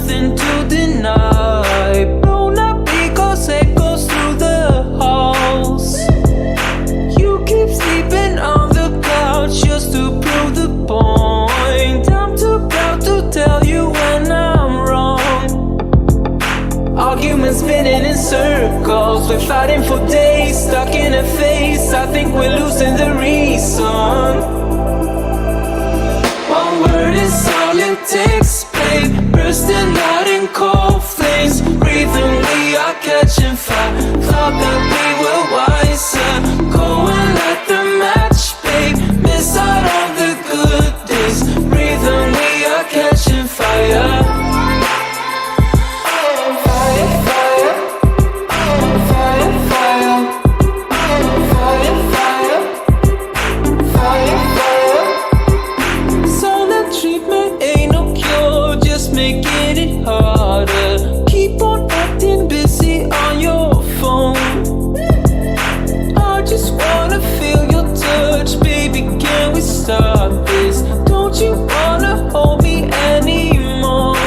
nothing to deny. Blown up because echoes through the halls. You keep sleeping on the couch just to prove the point. I'm too proud to tell you when I'm wrong. Arguments spinning in circles, we're fighting for days, stuck in a phase. I think we're losing the reason. One word is all it takes, babe. Bursting out in cold flames. Breathing, we are catching fire. Thought that we were wiser. Go and light the match, babe. Miss out on the good days. Breathing, we are catching fire. Making it harder. Keep on acting busy on your phone. I just wanna feel your touch, baby, can we stop this? Don't you wanna hold me anymore?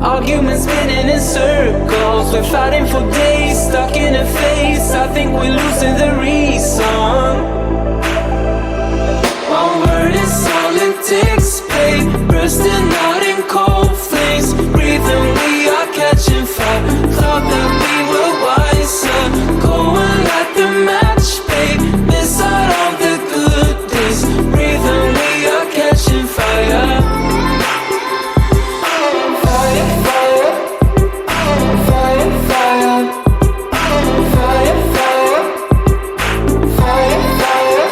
Arguments spinning in circles, we're fighting for days, stuck in a phase. I think we're losing the reason. One word is all it takes, babe. Bursting out in cold flames. Breathing, we are catching fire. Thought that we were wiser. Go and light the match, babe. Miss out on the good days. Breathing, we are catching fire. Fire, fire. Fire, fire. Fire, fire. Fire, fire.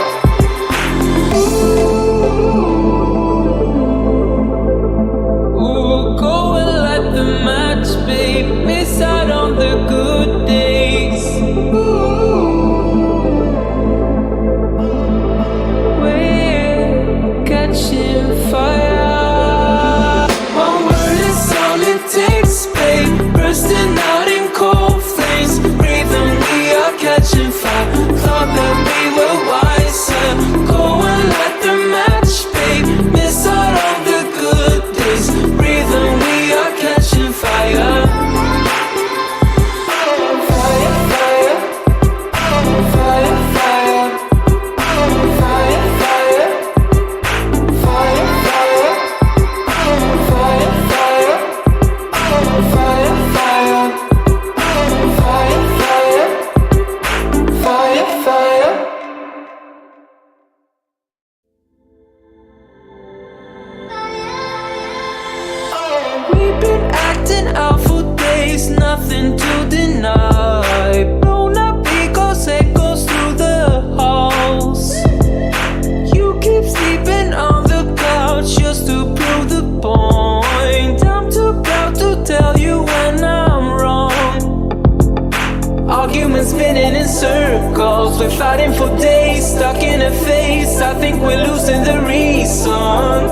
Ooh, go and light the match, babe. Miss out on the good days. We're catching fire. One word is all it takes, babe. Bursting out in cold flames. Breathing, we are catching fire. Thought that we were wiser. Go and light the match, babe. Miss out on the good days. Breathing, we are catching fire. Fire, fire. Fire, fire. Fire, fire. Fire, fire. Fire, fire. Fire, fire. Fire, fire. Fire, fire. We've been acting out for days, nothing to deny. Blown up because echoes through the halls. You keep sleeping on the couch just to prove the point. I'm too proud to tell you when I'm wrong. Arguments spinning in circles, we're fighting for days, stuck in a phase. I think we're losing the reason.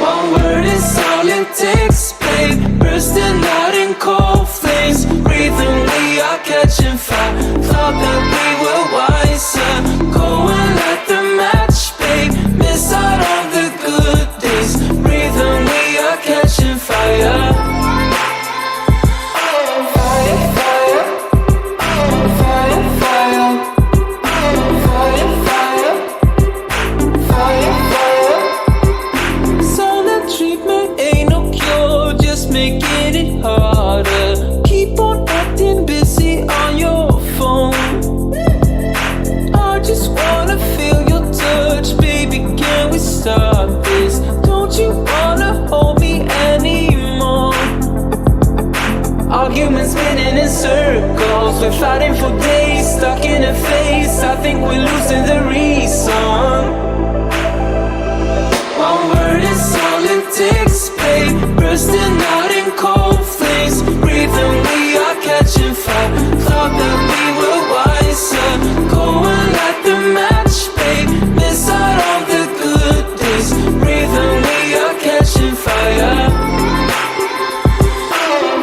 One word is all it takes, babe. Bursting out in cold flames. Breathing, we are catching fire. Thought that we were wiser. Go and light the match, babe. Miss out on the good days. Breathing, we are catching fire. Fire, fire. Fire, fire. Fire, fire. Fire, fire. Silent treatment ain't no cure, just making it harder. Keep on acting busy on your phone. I just wanna feel your touch, baby, can we stop this? Don't you wanna hold me anymore? Arguments spinning in circles, we're fighting for days, stuck in a phase. I think we're losing the reason. One word is all it takes, babe. Bursting out in cold flames. Breathing, we are catching fire. Thought that we were wiser. Go and light the match, babe. Miss out on the good days. Breathing, we are catching fire.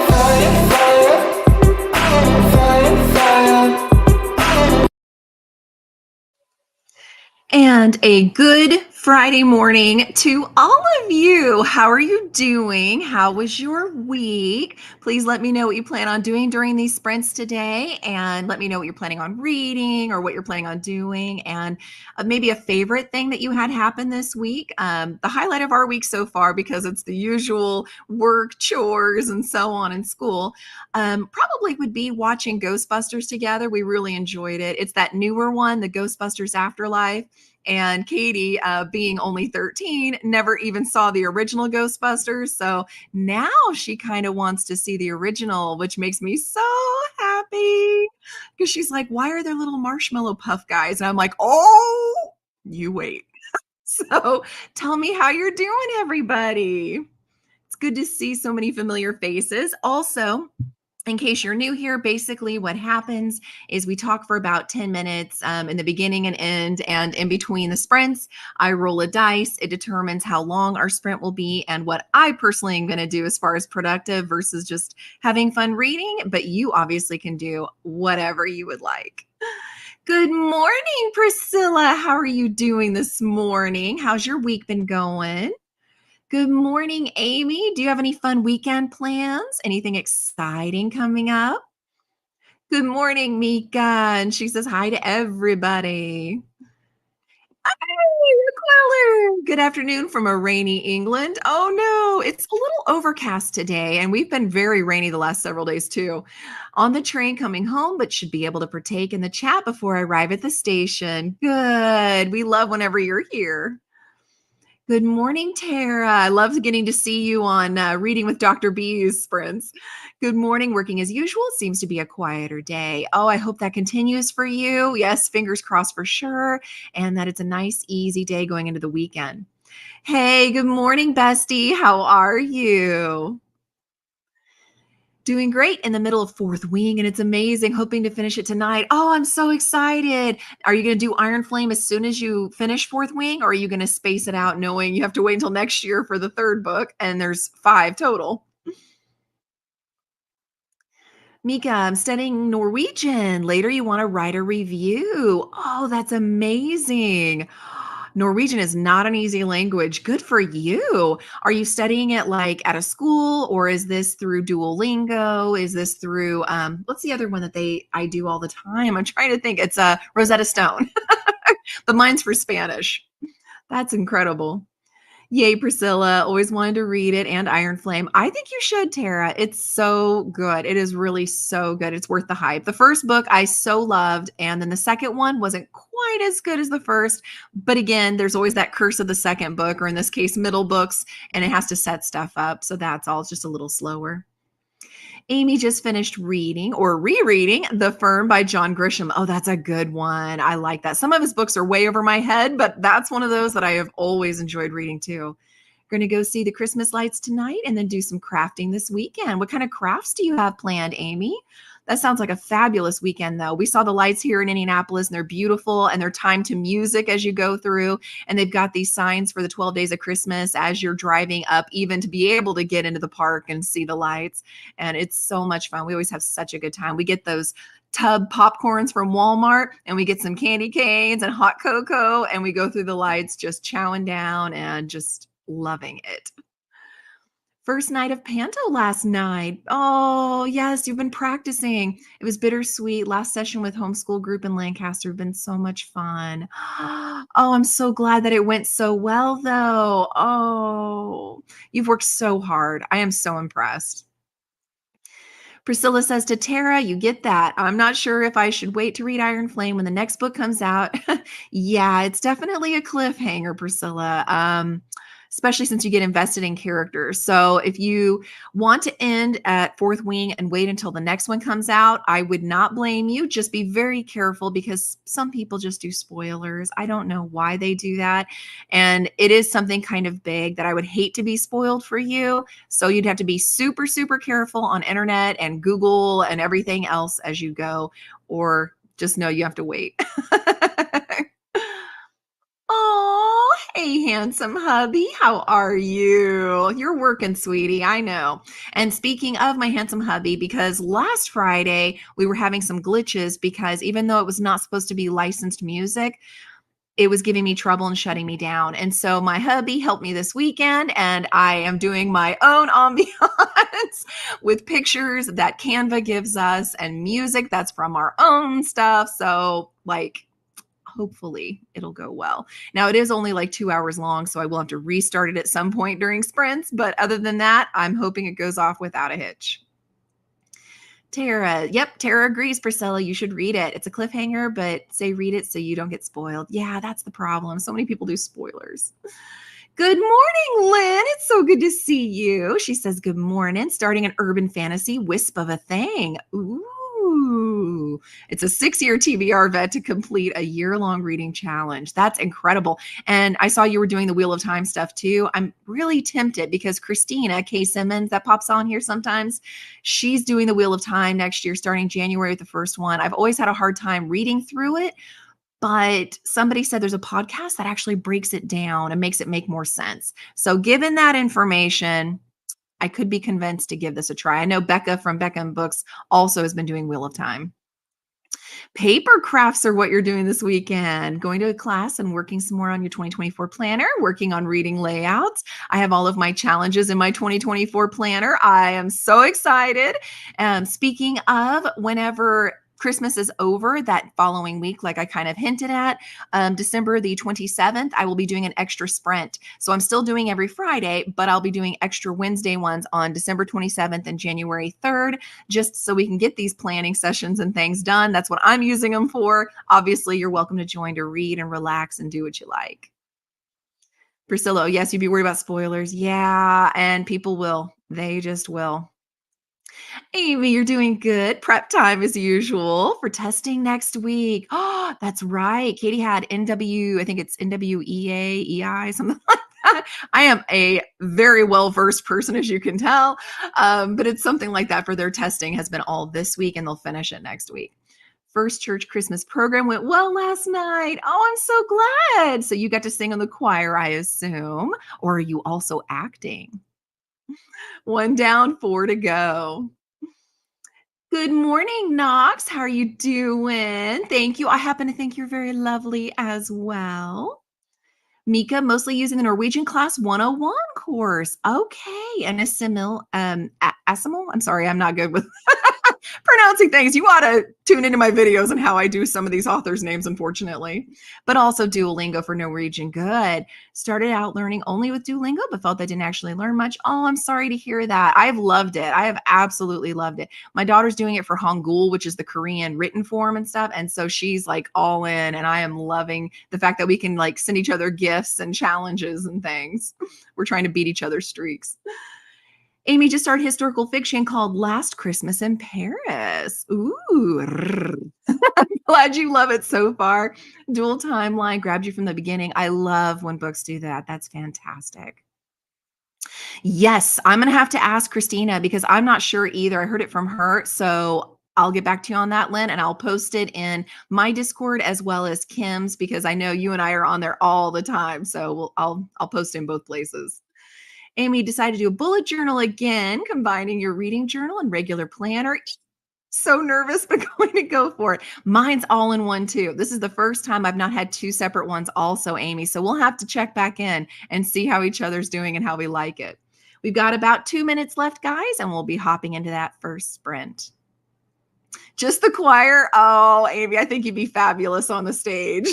Fire, fire. Fire, fire. And a good Friday morning to all of you. How are you doing? How was your week? Please let me know what you plan on doing during these sprints today, and let me know what you're planning on reading or what you're planning on doing, and maybe a favorite thing that you had happen this week. The highlight of our week so far, because it's the usual work, chores, and so on in school, probably would be watching Ghostbusters together. We really enjoyed it. It's that newer one, the Ghostbusters Afterlife. And Katie, being only 13, never even saw the original Ghostbusters. So now she kind of wants to see the original, which makes me so happy because she's like, why are there little marshmallow puff guys? And I'm like, oh, you wait. So tell me how you're doing, everybody. It's good to see so many familiar faces. Also, in case you're new here, basically what happens is we talk for about 10 minutes in the beginning and end, and in between the sprints, I roll a dice. It determines how long our sprint will be and what I personally am going to do as far as productive versus just having fun reading. But you obviously can do whatever you would like. Good morning, Priscilla. How are you doing this morning? How's your week been going? Good morning, Amy. Do you have any fun weekend plans? Anything exciting coming up? Good morning, Mika. And she says hi to everybody. Hey, Queller. Good afternoon from a rainy England. Oh no, it's a little overcast today, and we've been very rainy the last several days too. On the train coming home, but should be able to partake in the chat before I arrive at the station. Good. We love whenever you're here. Good morning, Tara. I love getting to see you on Reading with Dr. B's sprints. Good morning. Working as usual. Seems to be a quieter day. Oh, I hope that continues for you. Yes, fingers crossed for sure. And that it's a nice, easy day going into the weekend. Hey, good morning, bestie. How are you? Doing great in the middle of fourth wing, and it's amazing. Hoping to finish it tonight. Oh, I'm so excited. Are you going to do Iron Flame as soon as you finish fourth wing, or are you going to space it out knowing you have to wait until next year for the third book and there's 5 total? Mika, I'm studying Norwegian. Later, you want to write a review. Oh, that's amazing. Norwegian is not an easy language. Good for you. Are you studying it like at a school, or is this through Duolingo? Is this through what's the other one that I do all the time? I'm trying to think. It's a Rosetta Stone, but mine's for Spanish. That's incredible. Yay, Priscilla. Always wanted to read it, and Iron Flame. I think you should, Tara. It's so good. It is really so good. It's worth the hype. The first book I so loved, and then the second one wasn't quite as good as the first. But again, there's always that curse of the second book, or in this case, middle books, and it has to set stuff up. So that's all. It's just a little slower. Amy just finished reading or rereading The Firm by John Grisham. Oh, that's a good one. I like that. Some of his books are way over my head, but that's one of those that I have always enjoyed reading too. Going to go see the Christmas lights tonight and then do some crafting this weekend. What kind of crafts do you have planned, Amy? That sounds like a fabulous weekend, though. We saw the lights here in Indianapolis, and they're beautiful, and they're timed to music as you go through. And they've got these signs for the 12 days of Christmas as you're driving up, even to be able to get into the park and see the lights. And it's so much fun. We always have such a good time. We get those tub popcorns from Walmart, and we get some candy canes and hot cocoa, and we go through the lights just chowing down and just loving it. First night of Panto last night. Oh, yes, you've been practicing. It was bittersweet. Last session with homeschool group in Lancaster have been so much fun. Oh, I'm so glad that it went so well, though. Oh, you've worked so hard. I am so impressed. Priscilla says to Tara, you get that. I'm not sure if I should wait to read Iron Flame when the next book comes out. Yeah, it's definitely a cliffhanger, Priscilla. Especially since you get invested in characters. So if you want to end at fourth wing and wait until the next one comes out, I would not blame you. Just be very careful because some people just do spoilers. I don't know why they do that. And it is something kind of big that I would hate to be spoiled for you. So you'd have to be super, super careful on internet and Google and everything else as you go, or just know you have to wait. Oh, hey, handsome hubby. How are you? You're working, sweetie. I know. And speaking of my handsome hubby, because last Friday we were having some glitches because even though it was not supposed to be licensed music, it was giving me trouble and shutting me down. And so my hubby helped me this weekend, and I am doing my own ambiance with pictures that Canva gives us and music that's from our own stuff. So, like, hopefully it'll go well. Now, it is only like 2 hours long, so I will have to restart it at some point during sprints. But other than that, I'm hoping it goes off without a hitch. Tara. Yep, Tara agrees, Priscilla. You should read it. It's a cliffhanger, but say read it so you don't get spoiled. Yeah, that's the problem. So many people do spoilers. Good morning, Lynn. It's so good to see you. She says, good morning. Starting an urban fantasy wisp of a thing. Ooh, it's a 6-year TBR vet to complete a year-long reading challenge. That's incredible. And I saw you were doing the Wheel of Time stuff too. I'm really tempted because Christina K. Simmons, that pops on here sometimes, she's doing the Wheel of Time next year, starting January with the first one. I've always had a hard time reading through it, but somebody said there's a podcast that actually breaks it down and makes it make more sense. So given that information, I could be convinced to give this a try. I know Becca from Becca and Books also has been doing Wheel of Time. Paper crafts are what you're doing this weekend. Going to a class and working some more on your 2024 planner, working on reading layouts. I have all of my challenges in my 2024 planner. I am so excited. Speaking of, whenever Christmas is over that following week, like I kind of hinted at, December the 27th, I will be doing an extra sprint. So I'm still doing every Friday, but I'll be doing extra Wednesday ones on December 27th and January 3rd, just so we can get these planning sessions and things done. That's what I'm using them for. Obviously, you're welcome to join to read and relax and do what you like. Priscilla, yes, you'd be worried about spoilers. Yeah, and people will. They just will. Amy, you're doing good. Prep time as usual for testing next week. Oh, that's right. Katie had NW, I think it's NWEA, EI, something like that. I am a very well-versed person, as you can tell. But it's something like that for their testing has been all this week, and they'll finish it next week. First church Christmas program went well last night. Oh, I'm so glad. So you got to sing in the choir, I assume. Or are you also acting? One down, four to go. Good morning, Knox. How are you doing? Thank you. I happen to think you're very lovely as well. Mika, mostly using the Norwegian Class 101 course. Okay. And Asimil. I'm sorry, I'm not good with pronouncing things. You ought to tune into my videos and how I do some of these authors' names, unfortunately. But also Duolingo for Norwegian. Good. Started out learning only with Duolingo, but felt I didn't actually learn much. Oh, I'm sorry to hear that. I've loved it. I have absolutely loved it. My daughter's doing it for Hangul, which is the Korean written form and stuff. And so she's like all in, and I am loving the fact that we can like send each other gifts and challenges and things. We're trying to beat each other's streaks. Amy just started historical fiction called Last Christmas in Paris. Ooh. Glad you love it so far. Dual timeline grabbed you from the beginning. I love when books do that. That's fantastic. Yes, I'm going to have to ask Christina because I'm not sure either. I heard it from her. So I'll get back to you on that, Lynn, and I'll post it in my Discord as well as Kim's because I know you and I are on there all the time. So I'll post in both places. Amy decided to do a bullet journal again, combining your reading journal and regular planner. So nervous, but going to go for it. Mine's all in one too. This is the first time I've not had two separate ones also, Amy. So we'll have to check back in and see how each other's doing and how we like it. We've got about 2 minutes left, guys, and we'll be hopping into that first sprint. Just the choir? Oh, Amy, I think you'd be fabulous on the stage.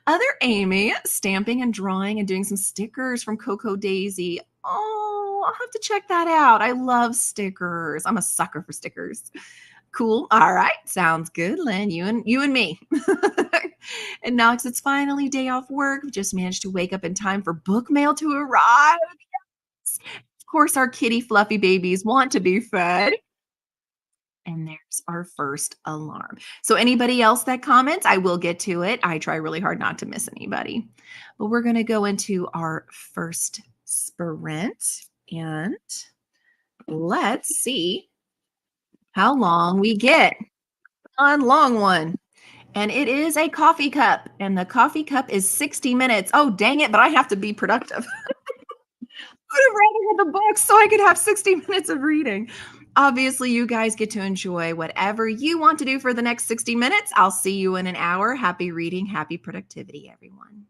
Other Amy, stamping and drawing and doing some stickers from Coco Daisy. Oh, I'll have to check that out. I love stickers. I'm a sucker for stickers. Cool. All right. Sounds good, Lynn. You and me. And Knox, it's finally day off work. We just managed to wake up in time for book mail to arrive. Yes. Of course, our kitty fluffy babies want to be fed. And there's our first alarm. So anybody else that comments, I will get to it. I try really hard not to miss anybody. But we're going to go into our first sprint and let's see how long we get on long one. And it is a coffee cup, and the coffee cup is 60 minutes. Oh, dang it, but I have to be productive. I would have rather had the book so I could have 60 minutes of reading. Obviously, you guys get to enjoy whatever you want to do for the next 60 minutes. I'll see you in an hour. Happy reading, happy productivity, everyone.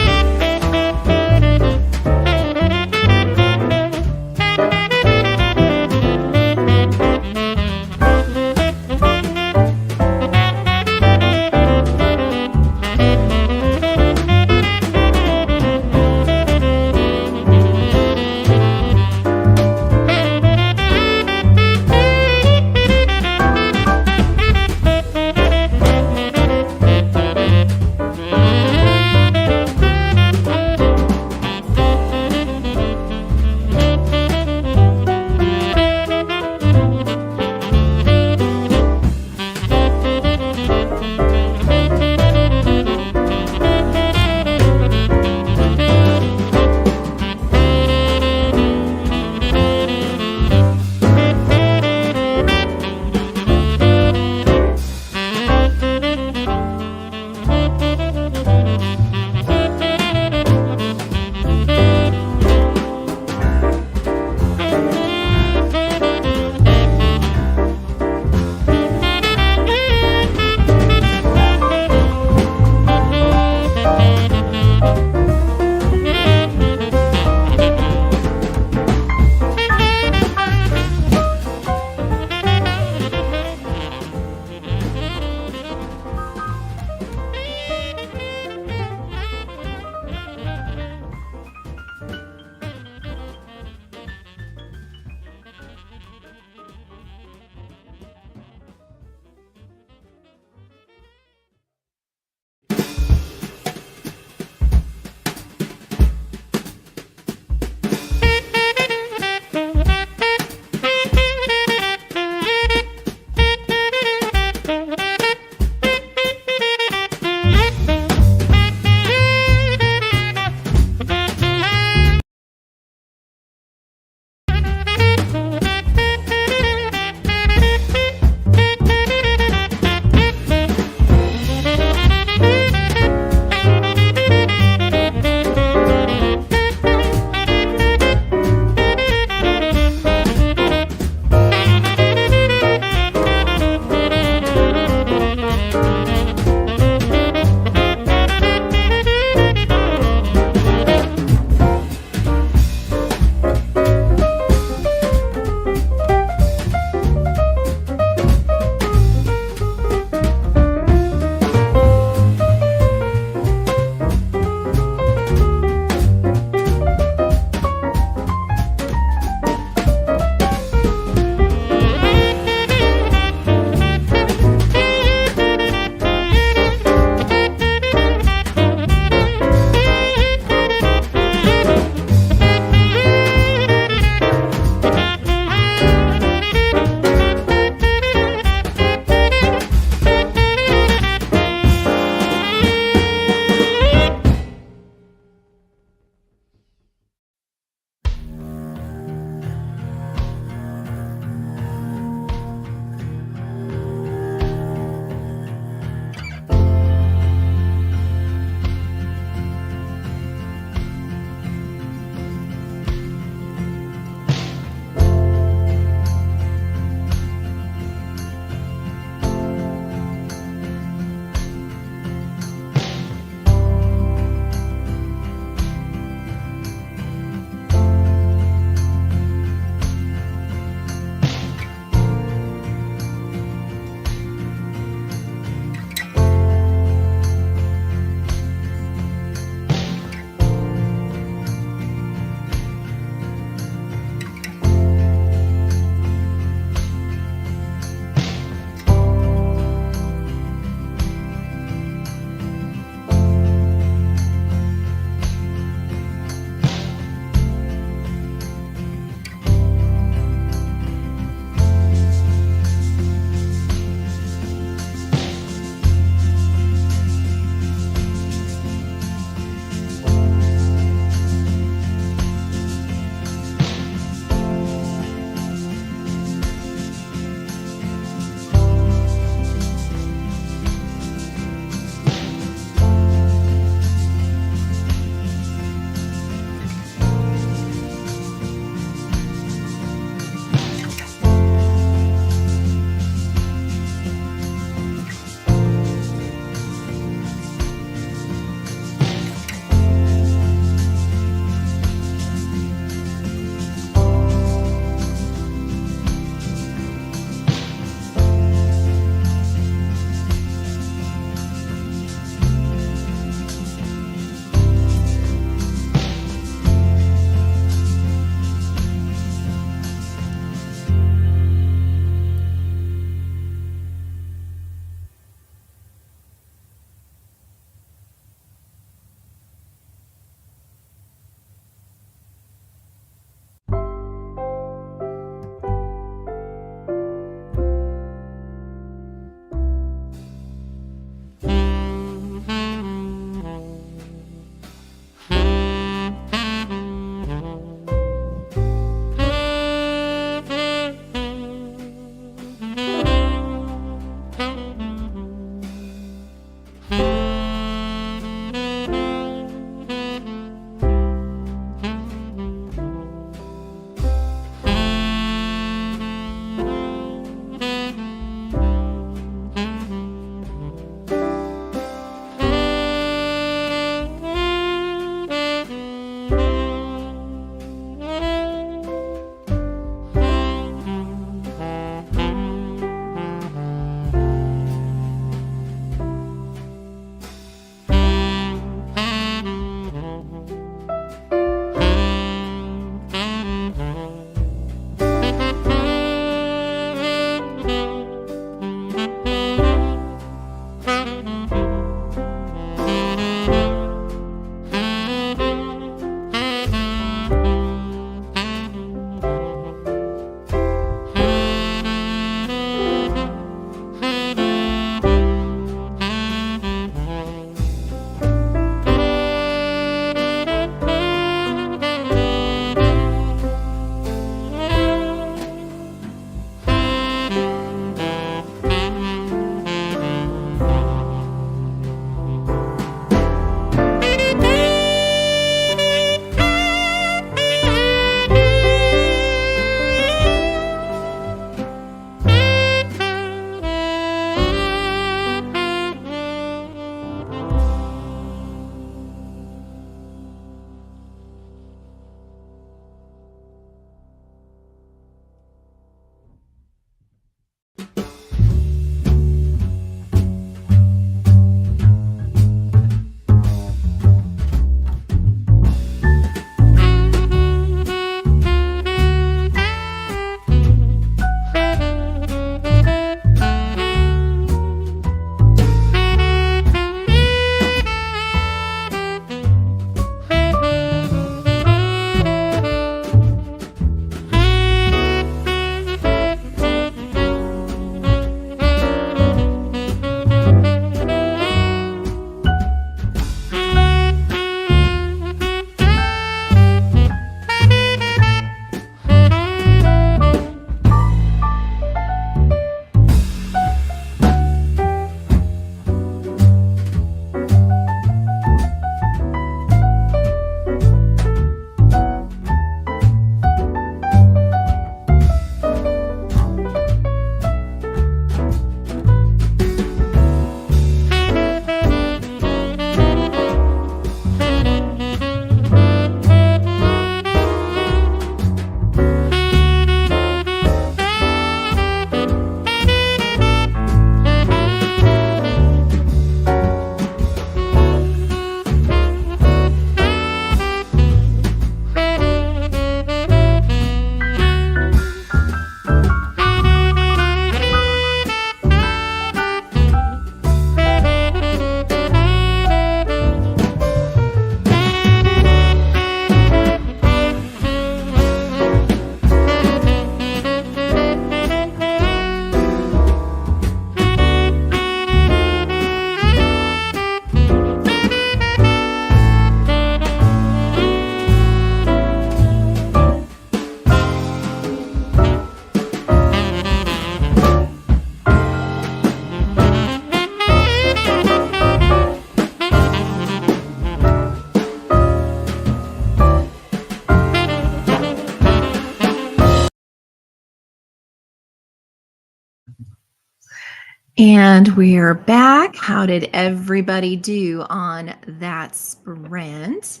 And we're back. How did everybody do on that sprint?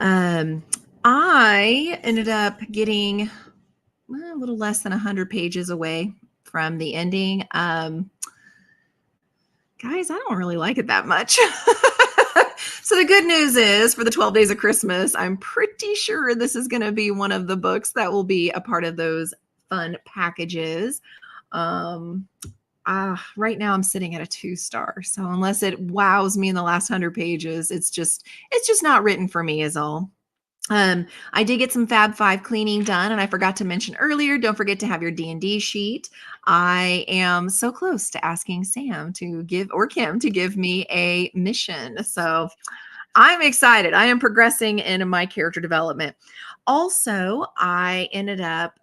Um, I ended up getting a little less than 100 pages away from the ending. Guys, I don't really like it that much. So the good news is for the 12 days of Christmas, I'm pretty sure this is going to be one of the books that will be a part of those fun packages. Um, right now I'm sitting at a 2 star. So unless it wows me in the last 100 pages, it's just not written for me is all. I did get some Fab Five cleaning done, and I forgot to mention earlier. Don't forget to have your D&D sheet. I am so close to asking Sam to give or Kim to give me a mission. So I'm excited. I am progressing in my character development. Also, I ended up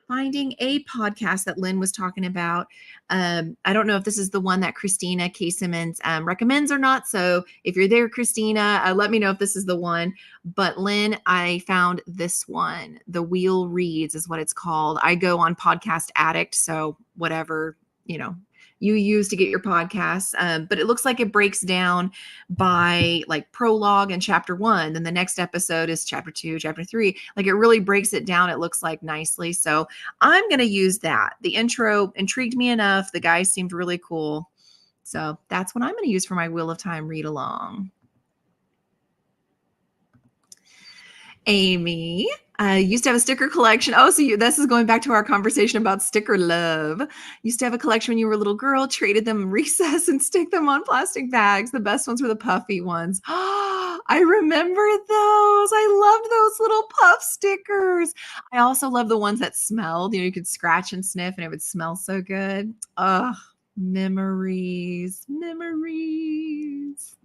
finding a podcast that Lynn was talking about. I don't know if this is the one that Christina K. Simmons recommends or not. So if you're there, Christina, let me know if this is the one. But Lynn, I found this one. The Wheel Reads is what it's called. I go on Podcast Addict. So whatever, you know, you use to get your podcasts. But it looks like it breaks down by like prologue and chapter 1, then the next episode is chapter 2, chapter 3. Like it really breaks it down, it looks like, nicely. So I'm going to use that. The intro intrigued me enough, the guy seemed really cool, so that's what I'm going to use for my Wheel of Time read along. Amy, I used to have a sticker collection. Oh, so this is going back to our conversation about sticker love. Used to have a collection when you were a little girl, traded them in recess and stick them on plastic bags. The best ones were the puffy ones. I remember those. I loved those little puff stickers. I also love the ones that smelled. You could scratch and sniff and it would smell so good. Ugh, memories, memories.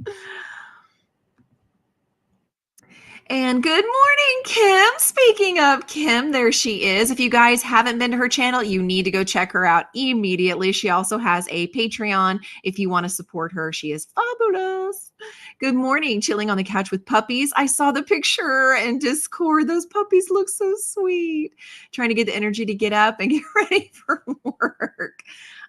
And good morning, Kim. Speaking of Kim, there she is. If you guys haven't been to her channel, you need to go check her out immediately. She also has a Patreon if you want to support her. She is fabulous. Good morning, chilling on the couch with puppies. I saw the picture in Discord. Those puppies look so sweet. Trying to get the energy to get up and get ready for work.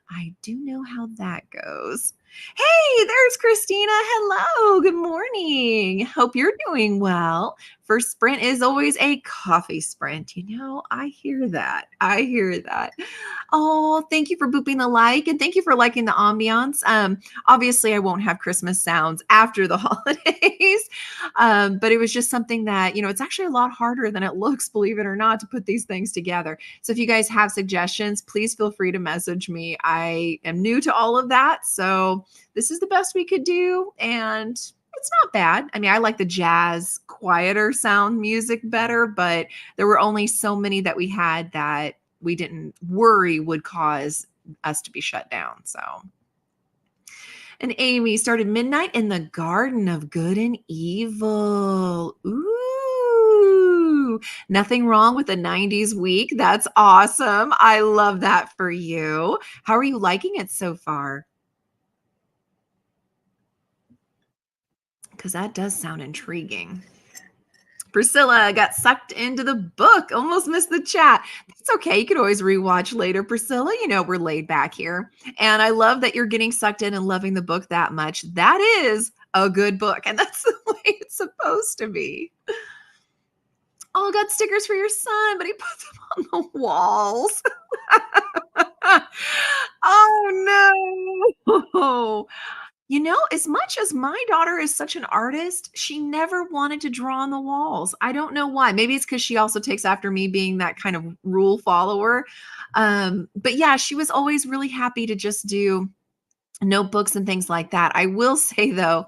I do know how that goes. Hey, there's Christina. Hello. Good morning. Hope you're doing well. First sprint is always a coffee sprint. I hear that. I hear that. Oh, thank you for booping the like and thank you for liking the ambiance. Obviously, I won't have Christmas sounds after the holidays, but it was just something that, it's actually a lot harder than it looks, believe it or not, to put these things together. So if you guys have suggestions, please feel free to message me. I am new to all of that. So this is the best we could do. And it's not bad. I mean, I like the jazz, quieter sound music better, but there were only so many that we had that we didn't worry would cause us to be shut down. So, and Amy started Midnight in the Garden of Good and Evil. Ooh, nothing wrong with a 90s week. That's awesome. I love that for you. How are you liking it so far? Because that does sound intriguing. Priscilla got sucked into the book. Almost missed the chat. That's okay. You could always rewatch later, Priscilla. We're laid back here. And I love that you're getting sucked in and loving the book that much. That is a good book. And that's the way it's supposed to be. Oh, got stickers for your son, but he put them on the walls. Oh, no. As much as my daughter is such an artist, she never wanted to draw on the walls. I don't know why. Maybe it's because she also takes after me being that kind of rule follower. But yeah, she was always really happy to just do notebooks and things like that. I will say though,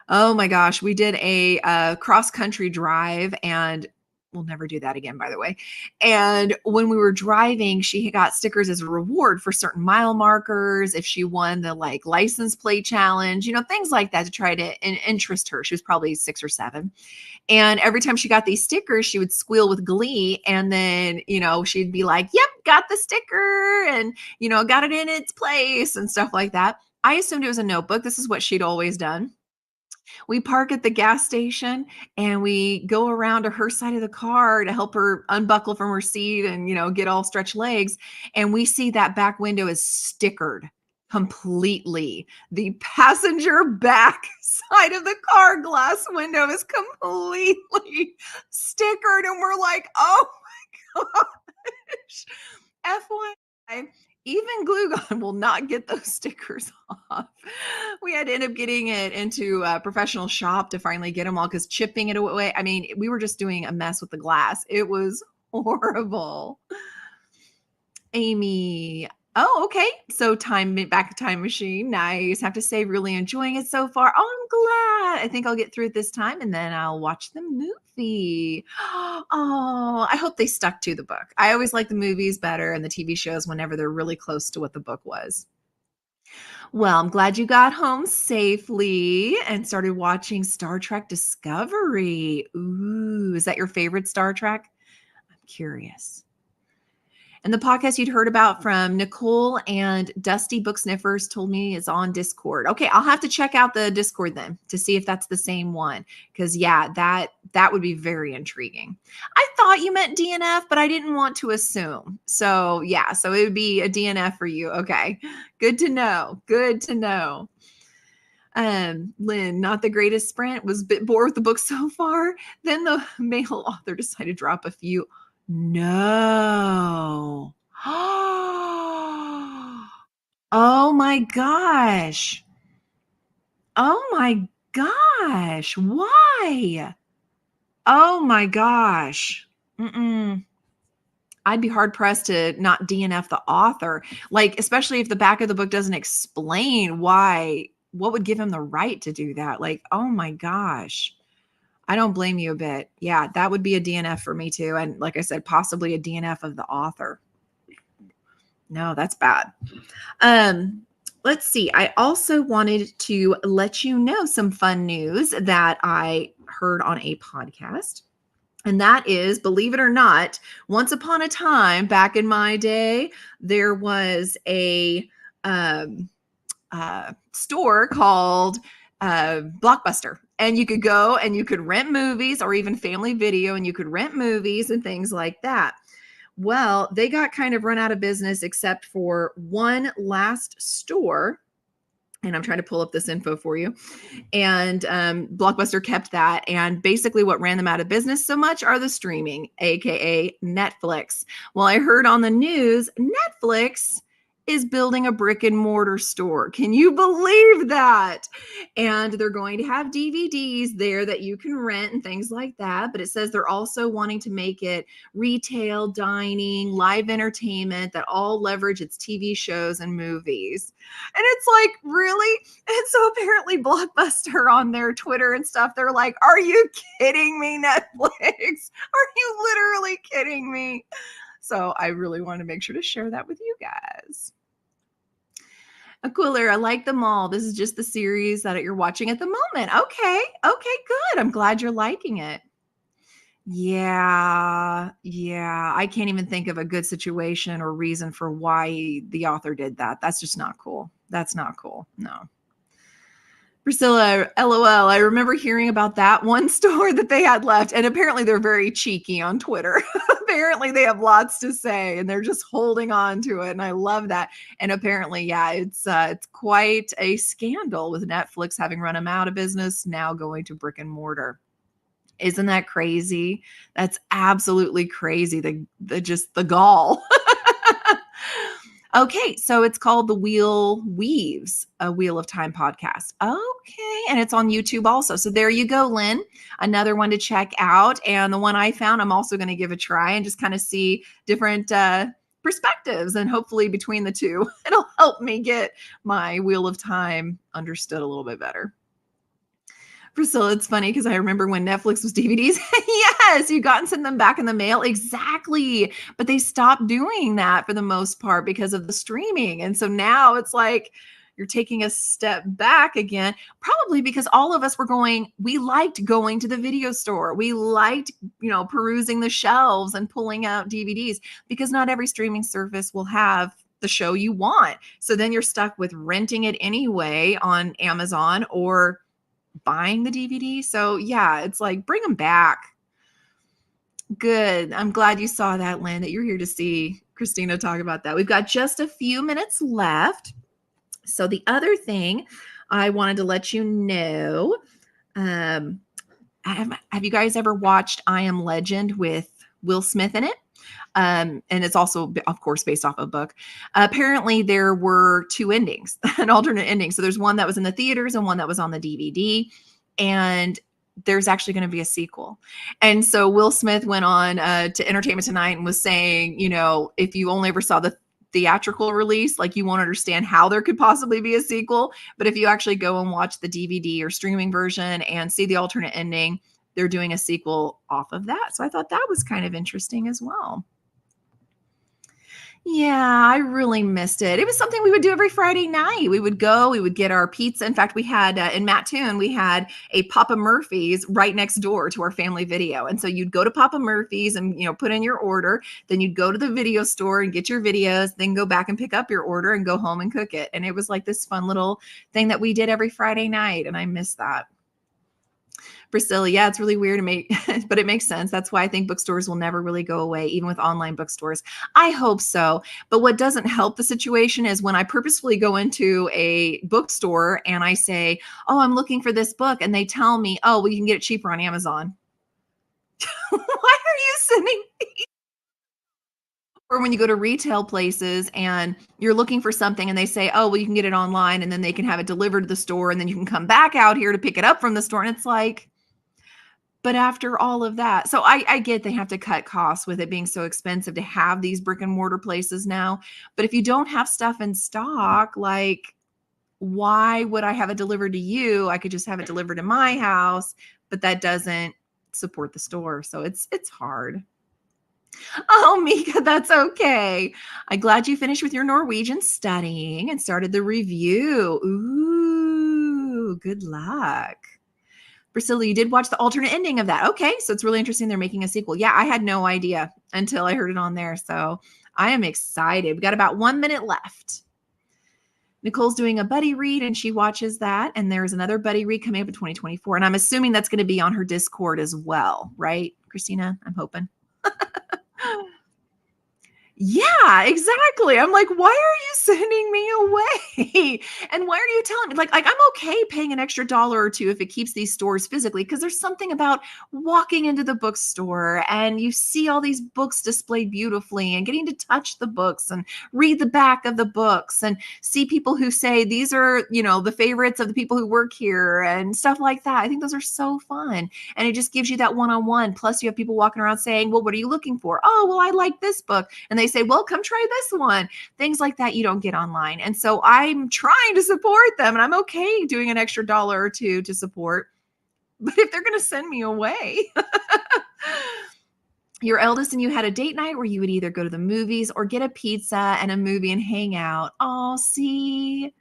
oh my gosh, we did a cross country drive and we'll never do that again, by the way. And when we were driving, she got stickers as a reward for certain mile markers. If she won the license plate challenge, things like that to try to interest her. She was probably 6 or 7. And every time she got these stickers, she would squeal with glee. And then, she'd be like, yep, got the sticker and, got it in its place and stuff like that. I assumed it was a notebook. This is what she'd always done. We park at the gas station and we go around to her side of the car to help her unbuckle from her seat and, get all stretched legs. And we see that back window is stickered completely. The passenger back side of the car glass window is completely stickered. And we're like, oh my gosh. FYI, even glue gun will not get those stickers off. We had to end up getting it into a professional shop to finally get them all because chipping it away. I mean, we were just doing a mess with the glass. It was horrible. Amy. Oh, okay. So time machine. Nice. Have to say, really enjoying it so far. Oh, I'm glad. I think I'll get through it this time and then I'll watch the movie. Oh, I hope they stuck to the book. I always like the movies better and the TV shows whenever they're really close to what the book was. Well, I'm glad you got home safely and started watching Star Trek Discovery. Ooh, is that your favorite Star Trek? I'm curious. And the podcast you'd heard about from Nicole and Dusty Book Sniffers told me is on Discord. Okay, I'll have to check out the Discord then to see if that's the same one. Because yeah, that would be very intriguing. I thought you meant DNF, but I didn't want to assume. So yeah, so it would be a DNF for you. Okay, good to know. Good to know. Lynn, not the greatest sprint, was a bit bored with the book so far. Then the male author decided to drop a few. No. Oh my gosh. Oh my gosh. Why? Oh my gosh. Mm-mm. I'd be hard pressed to not DNF the author. Like, especially if the back of the book doesn't explain what would give him the right to do that. Like, oh my gosh. I don't blame you a bit. Yeah, that would be a DNF for me too. And like I said, possibly a DNF of the author. No, that's bad. Let's see. I also wanted to let you know some fun news that I heard on a podcast. And that is, believe it or not, once upon a time, back in my day, there was a store called Blockbuster. And you could go and you could rent movies or even family video, and you could rent movies and things like that. Well, they got kind of run out of business except for one last store. And I'm trying to pull up this info for you. And Blockbuster kept that. And basically, what ran them out of business so much are the streaming, AKA Netflix. Well, I heard on the news, Netflix is building a brick and mortar store. Can you believe that? And they're going to have DVDs there that you can rent and things like that. But it says they're also wanting to make it retail, dining, live entertainment that all leverage its TV shows and movies. And it's like, really? And so apparently Blockbuster on their Twitter and stuff, they're like, are you kidding me, Netflix? Are you literally kidding me? So I really want to make sure to share that with you guys. Aquiller, I like them all. This is just the series that you're watching at the moment. Okay. Okay, good. I'm glad you're liking it. Yeah. Yeah. I can't even think of a good situation or reason for why the author did that. That's just not cool. That's not cool. No. Priscilla, LOL. I remember hearing about that one store that they had left, and apparently they're very cheeky on Twitter. Apparently they have lots to say, and they're just holding on to it, and I love that. And apparently, yeah, it's quite a scandal with Netflix having run them out of business, now going to brick and mortar. Isn't that crazy? That's absolutely crazy. The gall. Okay, so it's called The Wheel Weaves, a Wheel of Time podcast. Okay, and it's on YouTube also. So there you go, Lynn. Another one to check out. And the one I found, I'm also going to give a try and just kind of see different perspectives. And hopefully between the two, it'll help me get my Wheel of Time understood a little bit better. Priscilla, it's funny because I remember when Netflix was DVDs. Yes, you got and sent them back in the mail. Exactly. But they stopped doing that for the most part because of the streaming. And so now it's like you're taking a step back again, probably because all of us we liked going to the video store. We liked, perusing the shelves and pulling out DVDs because not every streaming service will have the show you want. So then you're stuck with renting it anyway on Amazon or buying the DVD. So yeah, it's like bring them back. Good. I'm glad you saw that, Lynn, that you're here to see Christina talk about that. We've got just a few minutes left. So the other thing I wanted to let you know, um, have you guys ever watched I Am Legend with Will Smith in it? And it's also, of course, based off a book. Apparently, there were two endings, an alternate ending. So there's one that was in the theaters and one that was on the DVD. And there's actually going to be a sequel. And so Will Smith went on to Entertainment Tonight and was saying, you know, if you only ever saw the theatrical release, like you won't understand how there could possibly be a sequel. But if you actually go and watch the DVD or streaming version and see the alternate ending, they're doing a sequel off of that. So I thought that was kind of interesting as well. Yeah, I really missed it. It was something we would do every Friday night. We would go, we would get our pizza. In fact, we had in Mattoon, we had a Papa Murphy's right next door to our family video. And so you'd go to Papa Murphy's and, you know, put in your order. Then you'd go to the video store and get your videos, then go back and pick up your order and go home and cook it. And it was like this fun little thing that we did every Friday night. And I miss that. Priscilla, yeah, it's really weird to make, but it makes sense. That's why I think bookstores will never really go away, even with online bookstores. I hope so. But what doesn't help the situation is when I purposefully go into a bookstore and I say, oh, I'm looking for this book. And they tell me, oh, well, you can get it cheaper on Amazon. Why are you sending? Or when you go to retail places and you're looking for something and they say, oh, well, you can get it online and then they can have it delivered to the store and then you can come back out here to pick it up from the store. And it's like, but after all of that, so I get they have to cut costs with it being so expensive to have these brick and mortar places now. But if you don't have stuff in stock, like, why would I have it delivered to you? I could just have it delivered to my house, but that doesn't support the store. So it's hard. Oh, Mika, that's okay. I'm glad you finished with your Norwegian studying and started the review. Ooh, good luck. Priscilla, you did watch the alternate ending of that. Okay, so it's really interesting they're making a sequel. Yeah, I had no idea until I heard it on there. So I am excited. We got about 1 minute left. Nicole's doing a buddy read and she watches that. And there's another buddy read coming up in 2024. And I'm assuming that's going to be on her Discord as well, right, Christina? I'm hoping. Yeah, exactly. I'm like, why are you sending me away? And why are you telling me? Like I'm okay paying an extra dollar or two if it keeps these stores physically, because there's something about walking into the bookstore and you see all these books displayed beautifully and getting to touch the books and read the back of the books and see people who say these are, you know, the favorites of the people who work here and stuff like that. I think those are so fun. And it just gives you that one-on-one. Plus you have people walking around saying, well, what are you looking for? Oh, well, I like this book. And they say, well, come try this one. Things like that you don't get online. And so I'm trying to support them and I'm okay doing an extra dollar or two to support. But if they're going to send me away, your eldest and you had a date night where you would either go to the movies or get a pizza and a movie and hang out. Oh, see,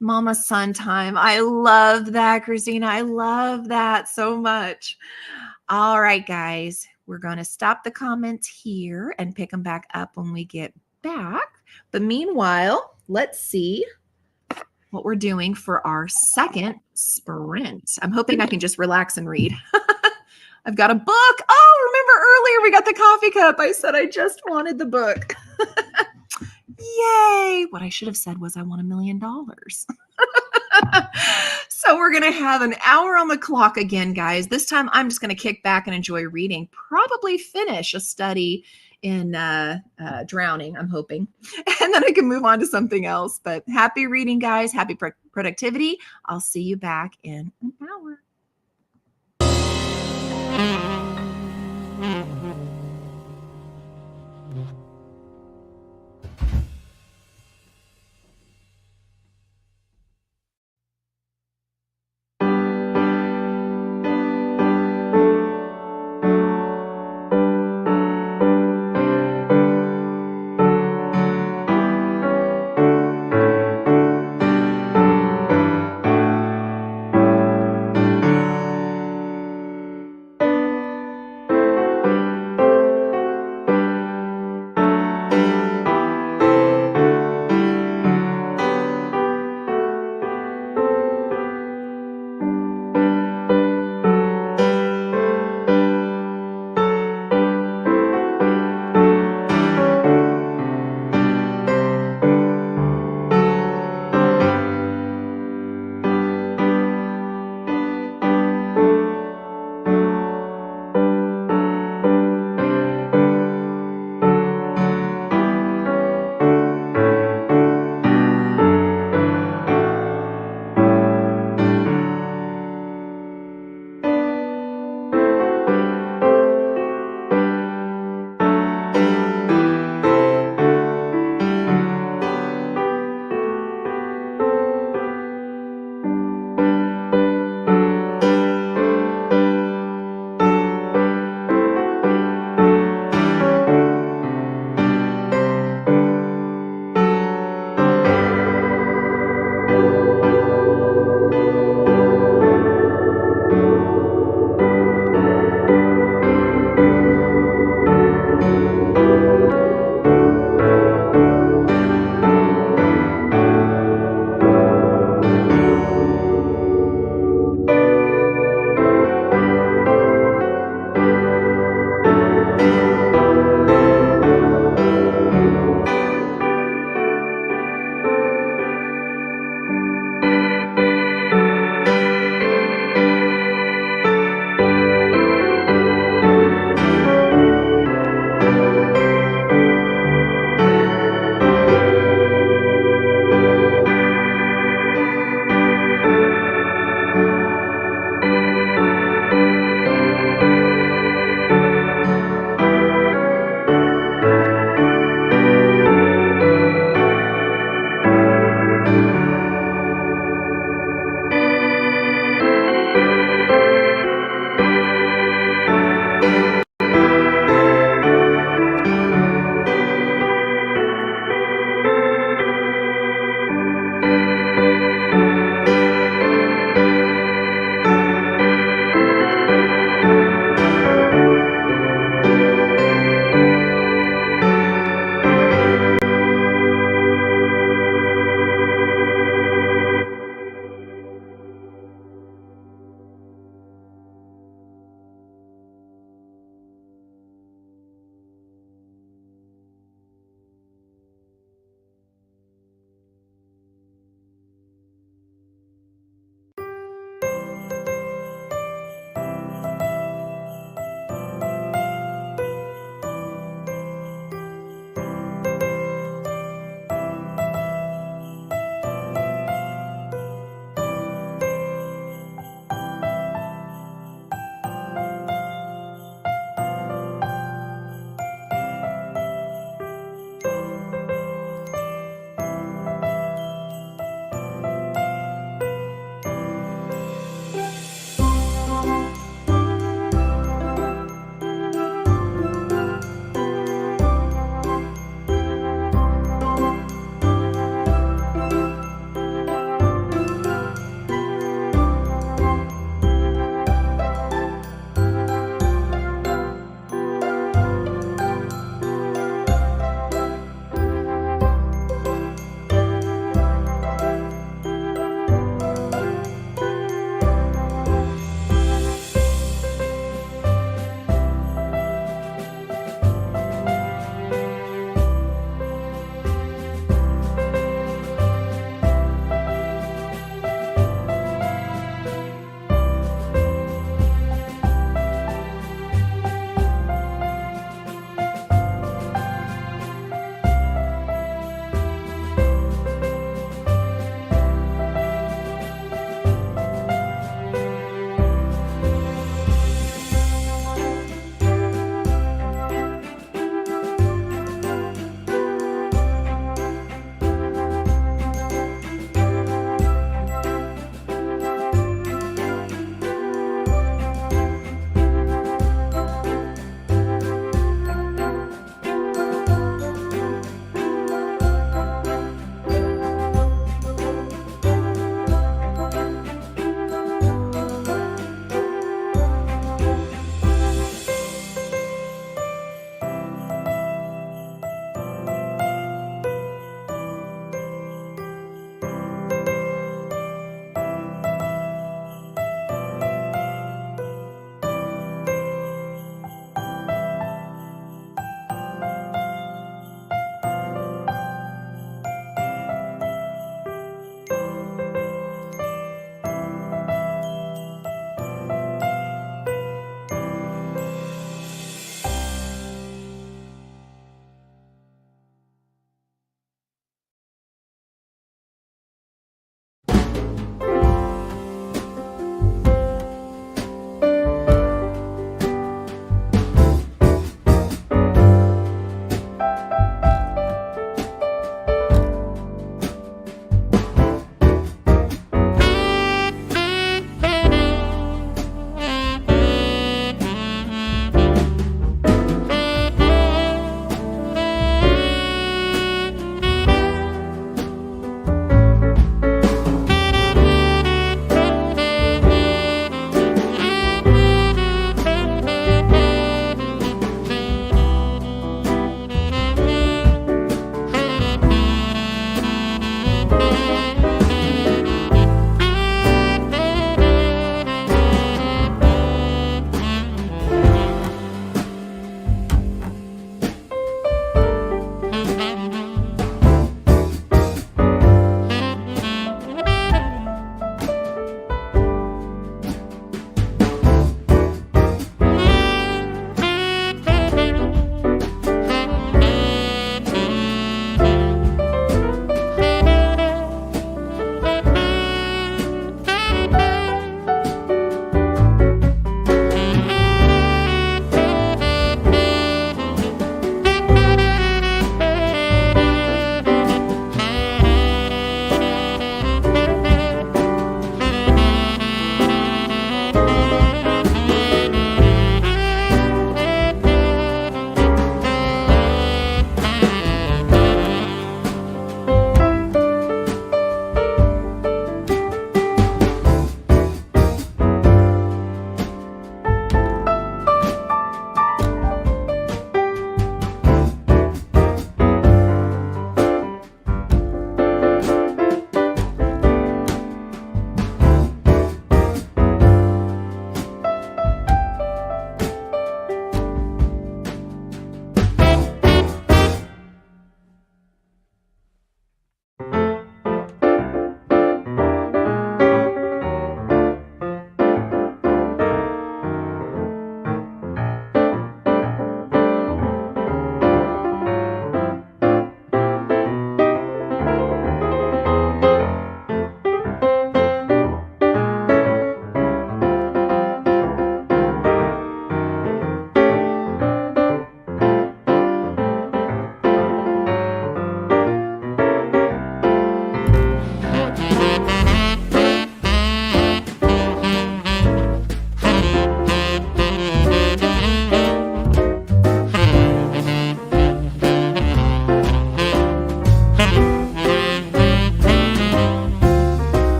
mama son time. I love that, Christina. I love that so much. All right, guys, we're going to stop the comments here and pick them back up when we get back. But meanwhile, let's see what we're doing for our second sprint. I'm hoping I can just relax and read. I've got a book. Oh, remember earlier we got the coffee cup. I said I just wanted the book. Yay. What I should have said was I want $1 million. So we're going to have an hour on the clock again, guys. This time I'm just going to kick back and enjoy reading, probably finish a study in drowning, I'm hoping. And then I can move on to something else. But happy reading, guys. Happy productivity. I'll see you back in an hour.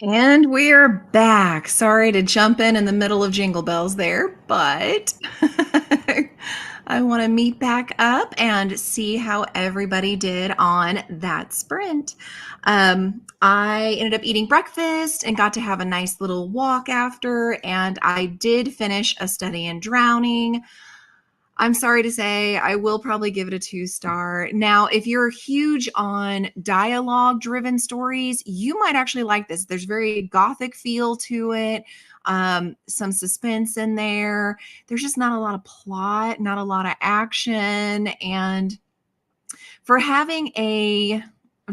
And we're back. Sorry to jump in the middle of Jingle Bells there, but I want to meet back up and see how everybody did on that sprint. I ended up eating breakfast and got to have a nice little walk after, and I did finish A Study in Drowning. I'm sorry to say, I will probably give it a 2-star. Now, if you're huge on dialogue-driven stories, you might actually like this. There's very gothic feel to it, some suspense in there. There's just not a lot of plot, not a lot of action, and for having I'm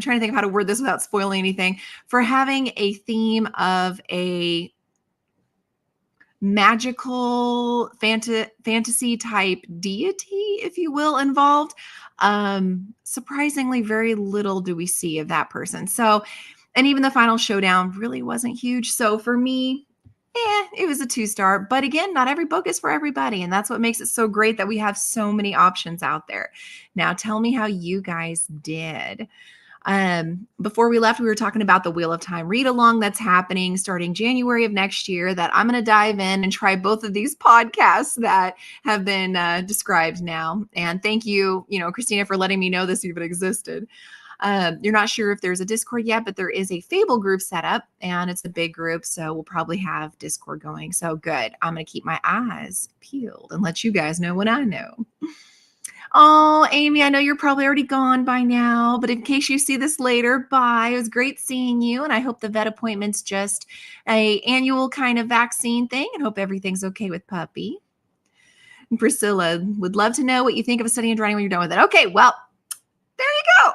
trying to think of how to word this without spoiling anything. For having a theme of a magical fantasy type deity, if you will, involved. Surprisingly, very little do we see of that person. So, and even the final showdown really wasn't huge. So for me, it was a 2-star. But again, not every book is for everybody. And that's what makes it so great that we have so many options out there. Now, tell me how you guys did. Before we left, we were talking about the Wheel of Time read along that's happening starting January of next year, that I'm going to dive in and try both of these podcasts that have been described now. And thank you, Christina, for letting me know this even existed. You're not sure if there's a Discord yet, but there is a Fable group set up, and it's a big group, so we'll probably have Discord going. So good. I'm going to keep my eyes peeled and let you guys know when I know. Oh, Amy, I know you're probably already gone by now, but in case you see this later, bye. It was great seeing you, and I hope the vet appointment's just a annual kind of vaccine thing, and hope everything's okay with Puppy. And Priscilla, would love to know what you think of A Study in Drowning when you're done with it. Okay, well, there you go.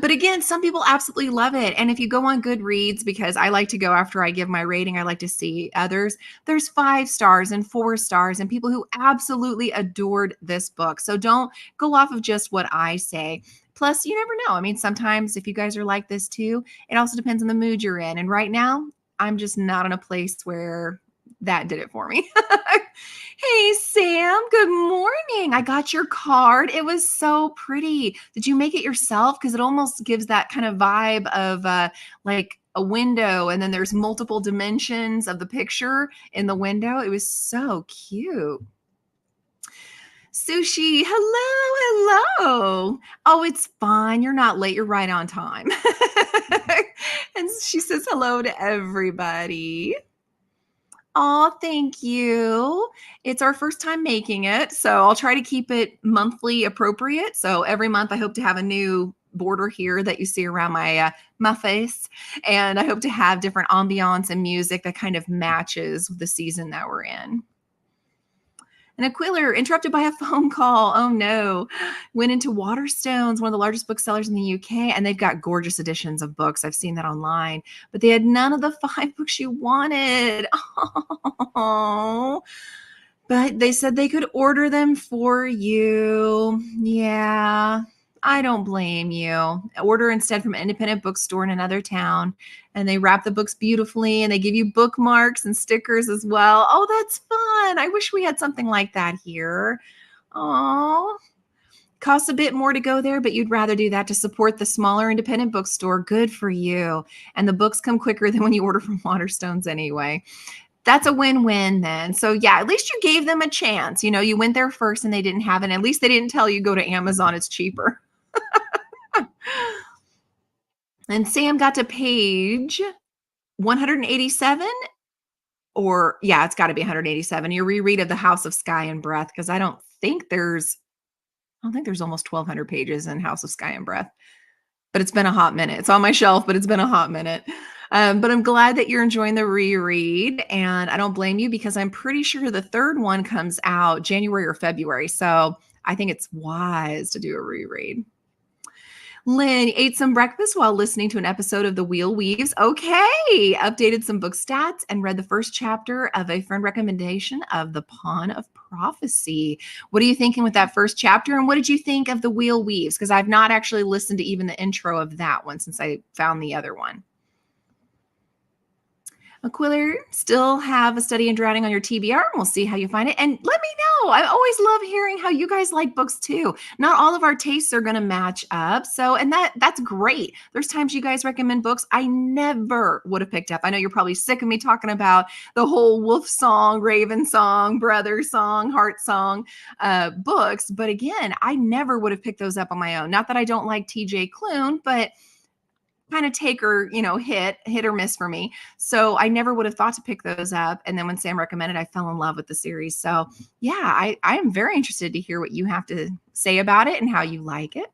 But again, some people absolutely love it. And if you go on Goodreads, because I like to go after I give my rating, I like to see others. There's 5 stars and 4 stars and people who absolutely adored this book. So don't go off of just what I say. Plus, you never know. I mean, sometimes if you guys are like this too, it also depends on the mood you're in. And right now, I'm just not in a place where that did it for me. Hey, Sam, good morning. I got your card. It was so pretty. Did you make it yourself? Because it almost gives that kind of vibe of like a window, and then there's multiple dimensions of the picture in the window. It was so cute. Sushi, hello. Oh, it's fine. You're not late. You're right on time. And she says, hello. hello to everybody. Oh, thank you. It's our first time making it, so I'll try to keep it monthly appropriate. So every month, I hope to have a new border here that you see around my face, and I hope to have different ambiance and music that kind of matches the season that we're in. An Aquila interrupted by a phone call. Oh no. Went into Waterstones, one of the largest booksellers in the UK, and they've got gorgeous editions of books. I've seen that online, but they had none of the 5 books you wanted. Oh, but they said they could order them for you. Yeah, I don't blame you. Order instead from an independent bookstore in another town, and they wrap the books beautifully, and they give you bookmarks and stickers as well. Oh, that's fun. I wish we had something like that here. Oh, costs a bit more to go there, but you'd rather do that to support the smaller independent bookstore. Good for you. And the books come quicker than when you order from Waterstones anyway. That's a win-win then. So yeah, at least you gave them a chance. You know, you went there first and they didn't have it. At least they didn't tell you go to Amazon, it's cheaper. And Sam got to page 187, or yeah, it's got to be 187. Your reread of The House of Sky and Breath, because I don't think there's almost 1,200 pages in House of Sky and Breath. But it's been a hot minute. It's on my shelf, but it's been a hot minute. But I'm glad that you're enjoying the reread, and I don't blame you because I'm pretty sure the third one comes out January or February. So I think it's wise to do a reread. Lynn ate some breakfast while listening to an episode of The Wheel Weaves. Okay. Updated some book stats and read the first chapter of a friend recommendation of The Pawn of Prophecy. What are you thinking with that first chapter? And what did you think of The Wheel Weaves? Because I've not actually listened to even the intro of that one since I found the other one. Aquila, still have a study in drowning on your TBR. We'll see how you find it. And let me know. I always love hearing how you guys like books too. Not all of our tastes are going to match up. So, and that's great. There's times you guys recommend books I never would have picked up. I know you're probably sick of me talking about the whole wolf song, raven song, brother song, heart song books. But again, I never would have picked those up on my own. Not that I don't like TJ Klune, but kind of take or hit or miss for me. So I never would have thought to pick those up. And then when Sam recommended, I fell in love with the series. So yeah, I am very interested to hear what you have to say about it and how you like it.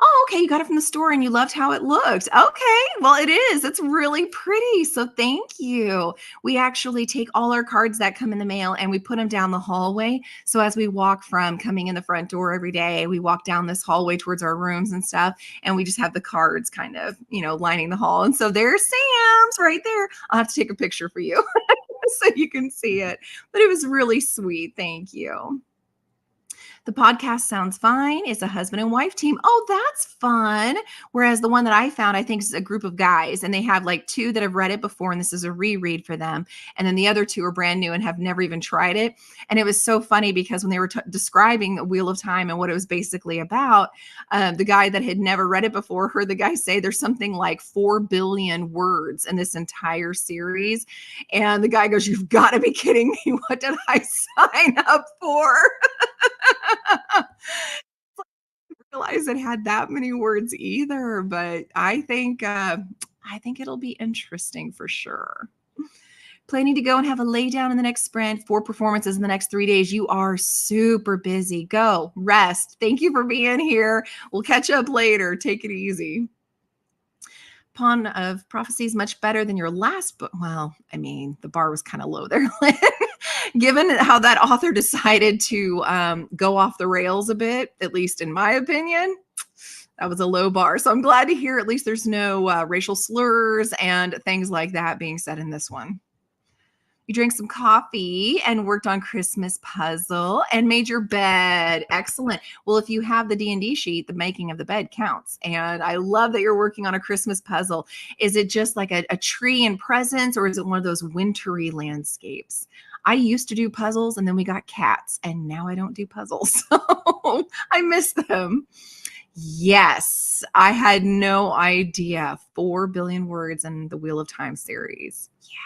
Oh, okay. You got it from the store and you loved how it looked. Okay. Well, it is. It's really pretty. So thank you. We actually take all our cards that come in the mail and we put them down the hallway. So as we walk from coming in the front door every day, we walk down this hallway towards our rooms and stuff. And we just have the cards kind of, lining the hall. And so there's Sam's right there. I'll have to take a picture for you so you can see it. But it was really sweet. Thank you. The podcast sounds fine. It's a husband and wife team. Oh, that's fun. Whereas the one that I found, I think is a group of guys and they have like 2 that have read it before. And this is a reread for them. And then the other 2 are brand new and have never even tried it. And it was so funny because when they were describing the Wheel of Time and what it was basically about, the guy that had never read it before heard the guy say there's something like 4 billion words in this entire series. And the guy goes, "You've got to be kidding me. What did I sign up for?" Realize it had that many words either, but I think it'll be interesting for sure. Planning to go and have a lay down in the next sprint, 4 performances in the next 3 days. You are super busy. Go rest. Thank you for being here. We'll catch up later. Take it easy. Pawn of Prophecy is much better than your last book. Well, I mean, the bar was kind of low there. Given how that author decided to go off the rails a bit, at least in my opinion, that was a low bar. So I'm glad to hear at least there's no racial slurs and things like that being said in this one. You drank some coffee and worked on Christmas puzzle and made your bed. Excellent. Well, if you have the D&D sheet, the making of the bed counts. And I love that you're working on a Christmas puzzle. Is it just like a tree and presents, or is it one of those wintry landscapes? I used to do puzzles and then we got cats and now I don't do puzzles. So I miss them. Yes, I had no idea. 4 billion words in the Wheel of Time series. Yeah.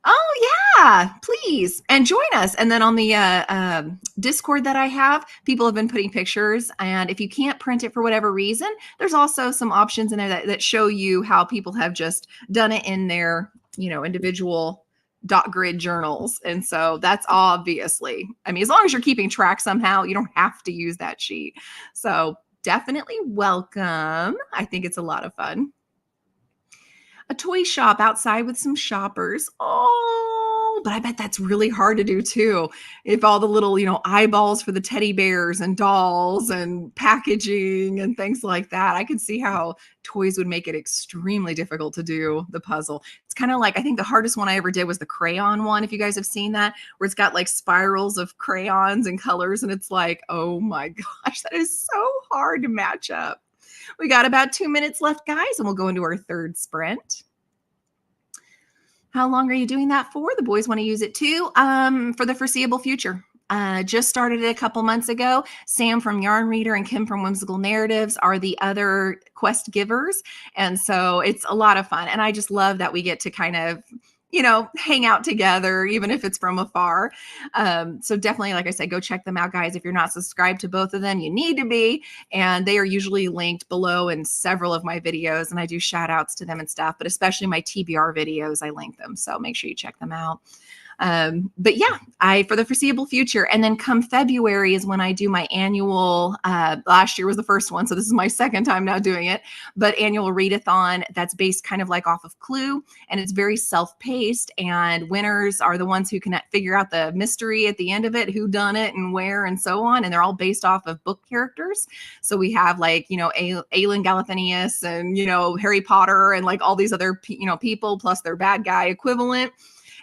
Oh, yeah, please. And join us. And then on the Discord that I have, people have been putting pictures. And if you can't print it for whatever reason, there's also some options in there that show you how people have just done it in their, individual dot grid journals. And so that's obviously, I mean, as long as you're keeping track somehow, you don't have to use that sheet. So definitely welcome. I think it's a lot of fun. A toy shop outside with some shoppers. Oh, but I bet that's really hard to do too. If all the little, eyeballs for the teddy bears and dolls and packaging and things like that, I could see how toys would make it extremely difficult to do the puzzle. It's kind of like, I think the hardest one I ever did was the crayon one. If you guys have seen that, where it's got like spirals of crayons and colors, and it's like, oh my gosh, that is so hard to match up. We got about 2 minutes left, guys, and we'll go into our third sprint. How long are you doing that for? The boys want to use it too. For the foreseeable future. Just started it a couple months ago. Sam from Yarn Reader and Kim from Whimsical Narratives are the other quest givers. And so it's a lot of fun. And I just love that we get to kind of, hang out together, even if it's from afar. So definitely, like I said, go check them out, guys. If you're not subscribed to both of them, you need to be. And they are usually linked below in several of my videos. And I do shout outs to them and stuff, but especially my TBR videos, I link them. So make sure you check them out. But yeah, for the foreseeable future. And then come February is when I do my annual, last year was the first one. So this is my second time now doing it, but annual readathon that's based kind of like off of Clue, and it's very self-paced, and winners are the ones who can figure out the mystery at the end of it, who done it and where and so on. And they're all based off of book characters. So we have like, Aelin Galathinius and, Harry Potter and like all these other, people plus their bad guy equivalent.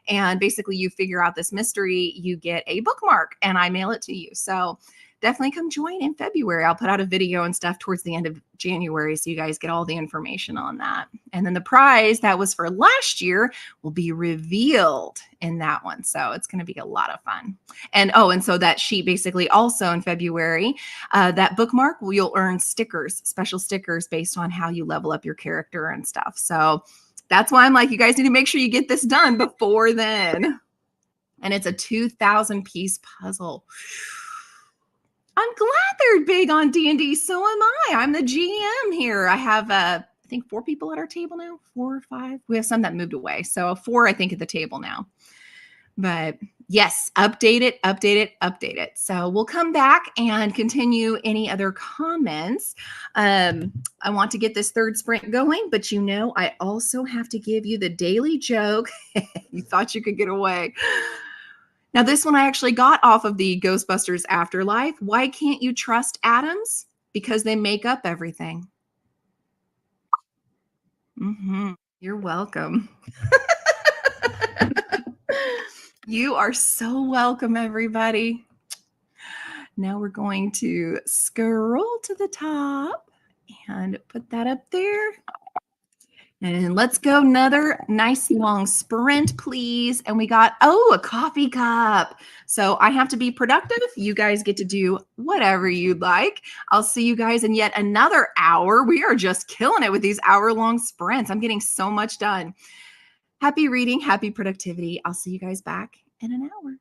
And basically you figure out this mystery, you get a bookmark, and I mail it to you. So definitely come join in February. I'll put out a video and stuff towards the end of January, so you guys get all the information on that. And then the prize that was for last year will be revealed in that one. So it's going to be a lot of fun. And so that sheet basically also in February, that bookmark, you'll earn stickers, special stickers based on how you level up your character and stuff. So that's why I'm like, you guys need to make sure you get this done before then. And it's a 2,000 piece puzzle. I'm glad they're big on D&D. So am I. I'm the GM here. I have, I think 4 people at our table now, 4 or 5. We have some that moved away. So 4, I think, at the table now. But yes, update it. So we'll come back and continue any other comments. I want to get this third sprint going, but I also have to give you the daily joke. You thought you could get away. Now, this one I actually got off of the Ghostbusters Afterlife. Why can't you trust atoms? Because they make up everything. You're welcome. You are so welcome, everybody. Now we're going to scroll to the top and put that up there. And let's go another nice long sprint, please. And we got, a coffee cup. So I have to be productive. You guys get to do whatever you'd like. I'll see you guys in yet another hour. We are just killing it with these hour-long sprints. I'm getting so much done. Happy reading, happy productivity. I'll see you guys back in an hour.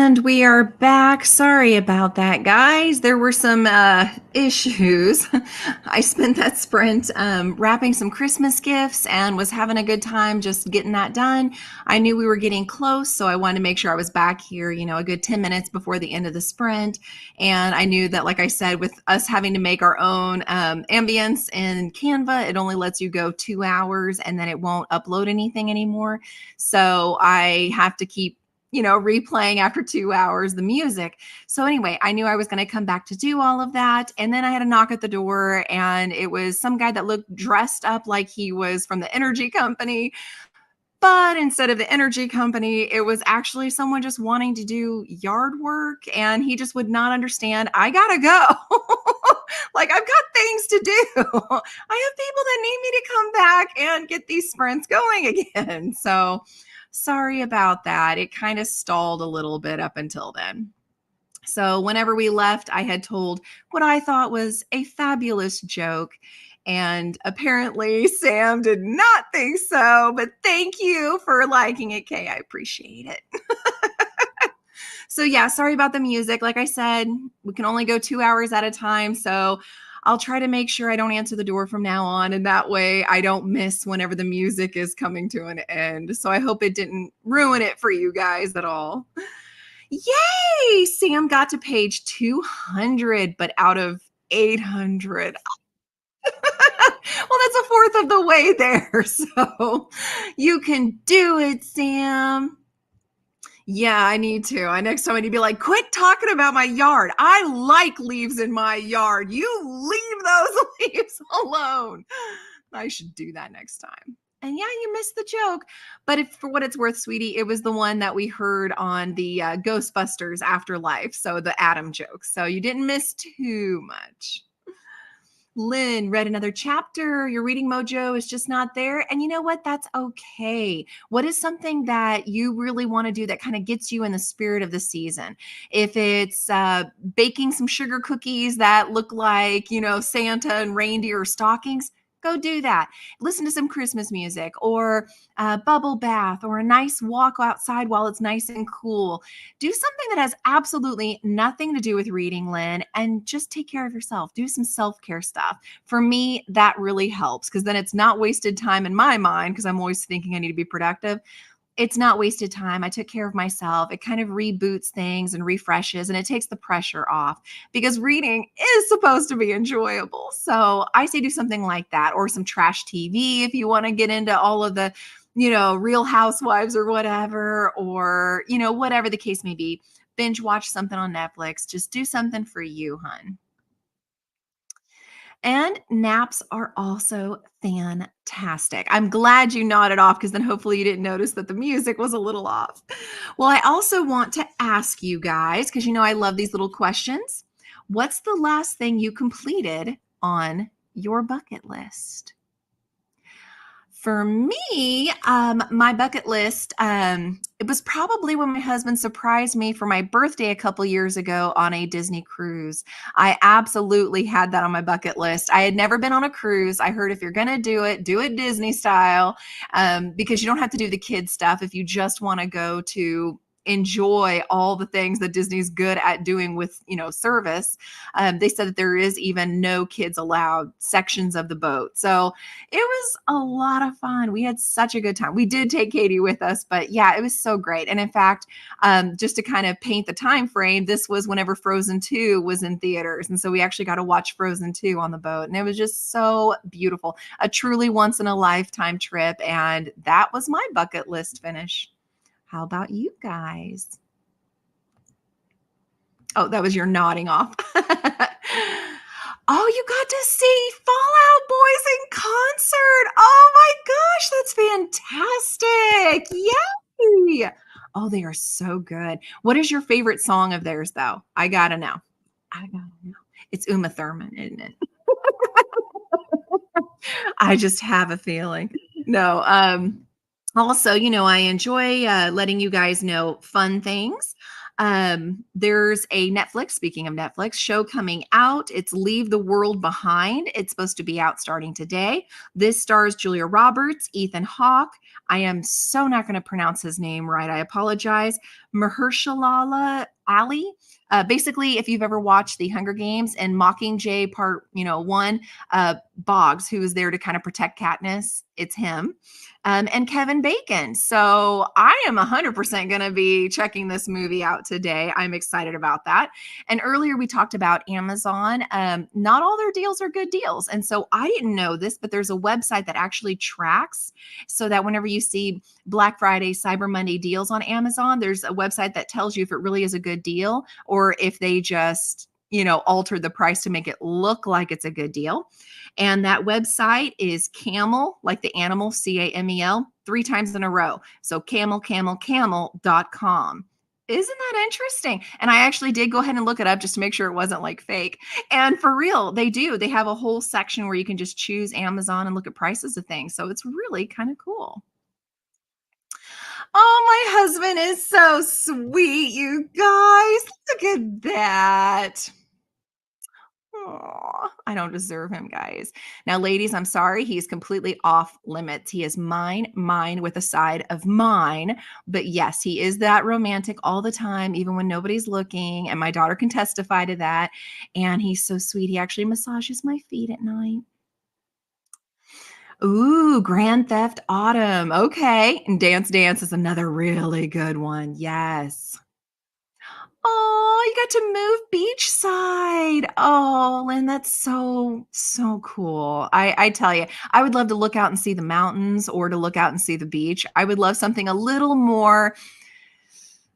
And we are back. Sorry about that, guys. There were some issues. I spent that sprint wrapping some Christmas gifts and was having a good time just getting that done. I knew we were getting close, so I wanted to make sure I was back here, a good 10 minutes before the end of the sprint. And I knew that, like I said, with us having to make our own ambience in Canva, it only lets you go 2 hours and then it won't upload anything anymore. So I have to keep replaying after 2 hours the music. So anyway, I knew I was going to come back to do all of that. And then I had a knock at the door, and it was some guy that looked dressed up like he was from the energy company. But instead of the energy company, it was actually someone just wanting to do yard work. And he just would not understand. I got to go. Like, I've got things to do. I have people that need me to come back and get these sprints going again. So sorry about that. It kind of stalled a little bit up until then. So whenever we left, I had told what I thought was a fabulous joke. And apparently Sam did not think so, but thank you for liking it, Kay. I appreciate it. So yeah, sorry about the music. Like I said, we can only go 2 hours at a time. So I'll try to make sure I don't answer the door from now on. And that way I don't miss whenever the music is coming to an end. So I hope it didn't ruin it for you guys at all. Yay! Sam got to page 200, but out of 800. Well, that's a fourth of the way there. So you can do it, Sam. Yeah, I need to. Next time I need to be like, quit talking about my yard. I like leaves in my yard. You leave those leaves alone. I should do that next time. And yeah, you missed the joke. But if for what it's worth, sweetie, it was the one that we heard on the Ghostbusters Afterlife. So the Adam joke. So you didn't miss too much. Lynn read another chapter. Your reading mojo is just not there. And you know what? That's okay. What is something that you really want to do that kind of gets you in the spirit of the season? If it's baking some sugar cookies that look like, Santa and reindeer stockings, go do that. Listen to some Christmas music or a bubble bath or a nice walk outside while it's nice and cool. Do something that has absolutely nothing to do with reading, Lynn, and just take care of yourself. Do some self-care stuff. For me, that really helps because then it's not wasted time in my mind because I'm always thinking I need to be productive. It's not wasted time. I took care of myself. It kind of reboots things and refreshes, and it takes the pressure off because reading is supposed to be enjoyable. So I say do something like that, or some trash TV if you want to get into all of the, Real Housewives or whatever, or, whatever the case may be. Binge watch something on Netflix. Just do something for you, hun. And naps are also fantastic. I'm glad you nodded off because then hopefully you didn't notice that the music was a little off. Well, I also want to ask you guys, because I love these little questions. What's the last thing you completed on your bucket list? For me, my bucket list, it was probably when my husband surprised me for my birthday a couple years ago on a Disney cruise. I absolutely had that on my bucket list. I had never been on a cruise. I heard if you're going to do it Disney style, because you don't have to do the kids stuff if you just want to go to enjoy all the things that Disney's good at doing with, service. They said that there is even no kids allowed sections of the boat. So it was a lot of fun. We had such a good time. We did take Katie with us, but yeah, it was so great. And in fact, just to kind of paint the time frame, this was whenever Frozen 2 was in theaters. And so we actually got to watch Frozen 2 on the boat. And it was just so beautiful. A truly once in a lifetime trip. And that was my bucket list finish. How about you guys? Oh, that was your nodding off. Oh, you got to see Fallout Boys in concert. Oh my gosh, that's fantastic. Yay. Oh, they are so good. What is your favorite song of theirs, though? I gotta know. I gotta know. It's Uma Thurman, isn't it? I just have a feeling. No, also, I enjoy letting you guys know fun things. There's a Netflix, speaking of Netflix, show coming out. It's Leave the World Behind. It's supposed to be out starting today. This stars Julia Roberts, Ethan Hawke. I am so not going to pronounce his name right. I apologize. Mahershala Ali. Basically, if you've ever watched The Hunger Games and Mockingjay Part, 1, Boggs, who is there to kind of protect Katniss, it's him. And Kevin Bacon. So I am 100% going to be checking this movie out today. I'm excited about that. And earlier we talked about Amazon. Not all their deals are good deals. And so I didn't know this, but there's a website that actually tracks so that whenever you see Black Friday, Cyber Monday deals on Amazon, there's a website that tells you if it really is a good deal or if they just altered the price to make it look like it's a good deal. And that website is Camel, like the animal, Camel, 3 times in a row. So camel.com. Isn't that interesting? And I actually did go ahead and look it up just to make sure it wasn't like fake. And for real, they do. They have a whole section where you can just choose Amazon and look at prices of things. So it's really kind of cool. Oh, my husband is so sweet, you guys. Look at that. Aw, I don't deserve him, guys. Now, ladies, I'm sorry. He's completely off limits. He is mine with a side of mine. But yes, he is that romantic all the time, even when nobody's looking. And my daughter can testify to that. And he's so sweet. He actually massages my feet at night. Ooh, Grand Theft Autumn. Okay. And Dance Dance is another really good one. Yes. Oh, you got to move beachside. Oh, Lynn, that's so cool. I tell you, I would love to look out and see the mountains or to look out and see the beach. I would love something a little more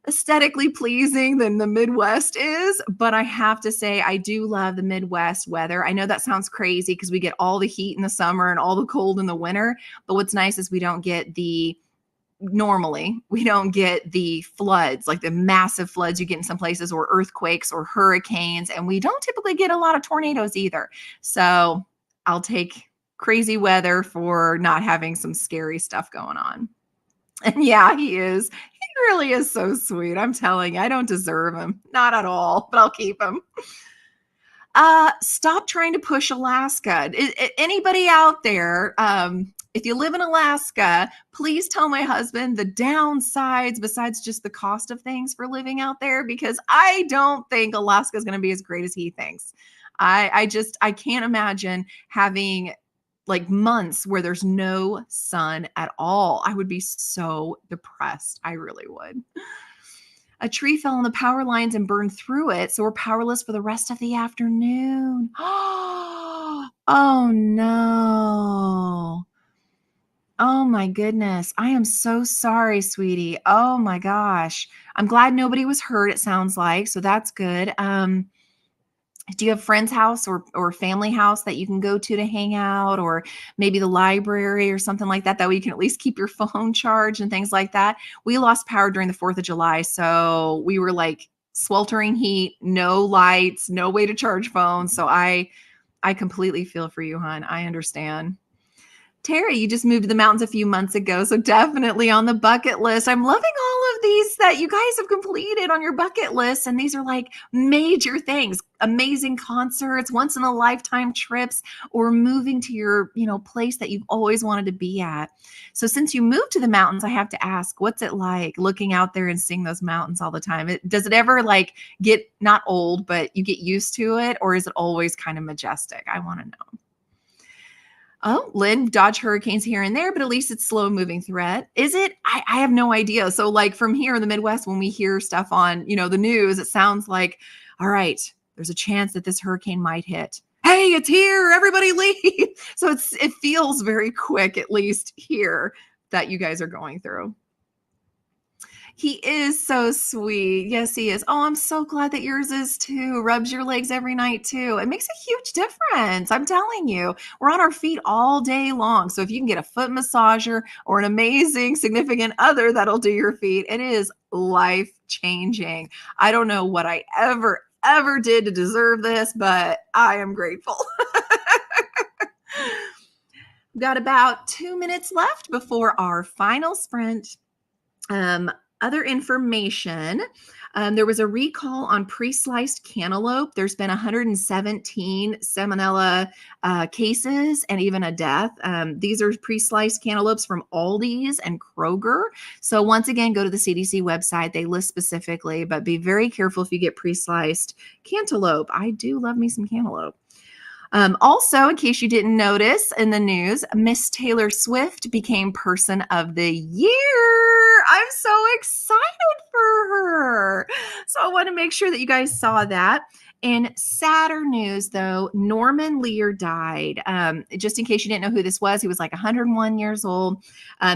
aesthetically pleasing than the Midwest is, but I have to say I do love the Midwest weather. I know that sounds crazy because we get all the heat in the summer and all the cold in the winter, but what's nice is we don't get the floods, like the massive floods you get in some places, or earthquakes or hurricanes. And we don't typically get a lot of tornadoes either. So I'll take crazy weather for not having some scary stuff going on. And yeah, he is. He really is so sweet. I'm telling you, I don't deserve him. Not at all, but I'll keep him. Stop trying to push Alaska. Anybody out there, if you live in Alaska, please tell my husband the downsides besides just the cost of things for living out there, because I don't think Alaska is going to be as great as he thinks. I can't imagine having like months where there's no sun at all. I would be so depressed. I really would. A tree fell on the power lines and burned through it, so we're powerless for the rest of the afternoon. Oh no. Oh my goodness. I am so sorry, sweetie. Oh my gosh. I'm glad nobody was hurt, it sounds like. So that's good. Do you have friend's house or family house that you can go to hang out, or maybe the library or something like that? That way you can at least keep your phone charged and things like that. We lost power during the 4th of July, so we were like sweltering heat, no lights, no way to charge phones. So I completely feel for you, hon. I understand. Terry, you just moved to the mountains a few months ago, so definitely on the bucket list. I'm loving all of these that you guys have completed on your bucket list, and these are like major things, amazing concerts, once in a lifetime trips, or moving to your, place that you've always wanted to be at. So since you moved to the mountains, I have to ask, what's it like looking out there and seeing those mountains all the time? Does it ever like get not old, but you get used to it, or is it always kind of majestic? I want to know. Oh, Lynn, dodge hurricanes here and there, but at least it's slow moving threat. Is it? I have no idea. So like from here in the Midwest, when we hear stuff on, the news, it sounds like, all right, there's a chance that this hurricane might hit. Hey, it's here. Everybody leave. So it feels very quick, at least here, that you guys are going through. He is so sweet. Yes, he is. Oh, I'm so glad that yours is too. Rubs your legs every night too. It makes a huge difference. I'm telling you, we're on our feet all day long. So if you can get a foot massager or an amazing significant other that'll do your feet, it is life changing. I don't know what I ever did to deserve this, but I am grateful. We've got about 2 minutes left before our final sprint. Other information, there was a recall on pre-sliced cantaloupe. There's been 117 salmonella cases and even a death. These are pre-sliced cantaloupes from Aldi's and Kroger. So once again, go to the CDC website. They list specifically, but be very careful if you get pre-sliced cantaloupe. I do love me some cantaloupe. Also, in case you didn't notice in the news, Miss Taylor Swift became Person of the Year. I'm so excited for her. So I want to make sure that you guys saw that. In sadder news, though, Norman Lear died. Just in case you didn't know who this was, he was like 101 years old.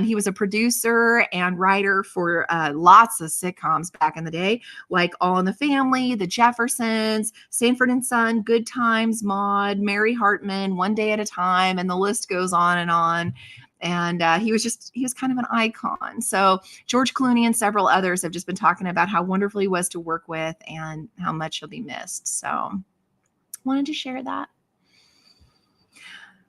He was a producer and writer for lots of sitcoms back in the day, like All in the Family, The Jeffersons, Sanford and Son, Good Times, Maude, Mary Hartman, One Day at a Time, and the list goes on and on. And he was kind of an icon. So George Clooney and several others have just been talking about how wonderful he was to work with and how much he'll be missed. So wanted to share that.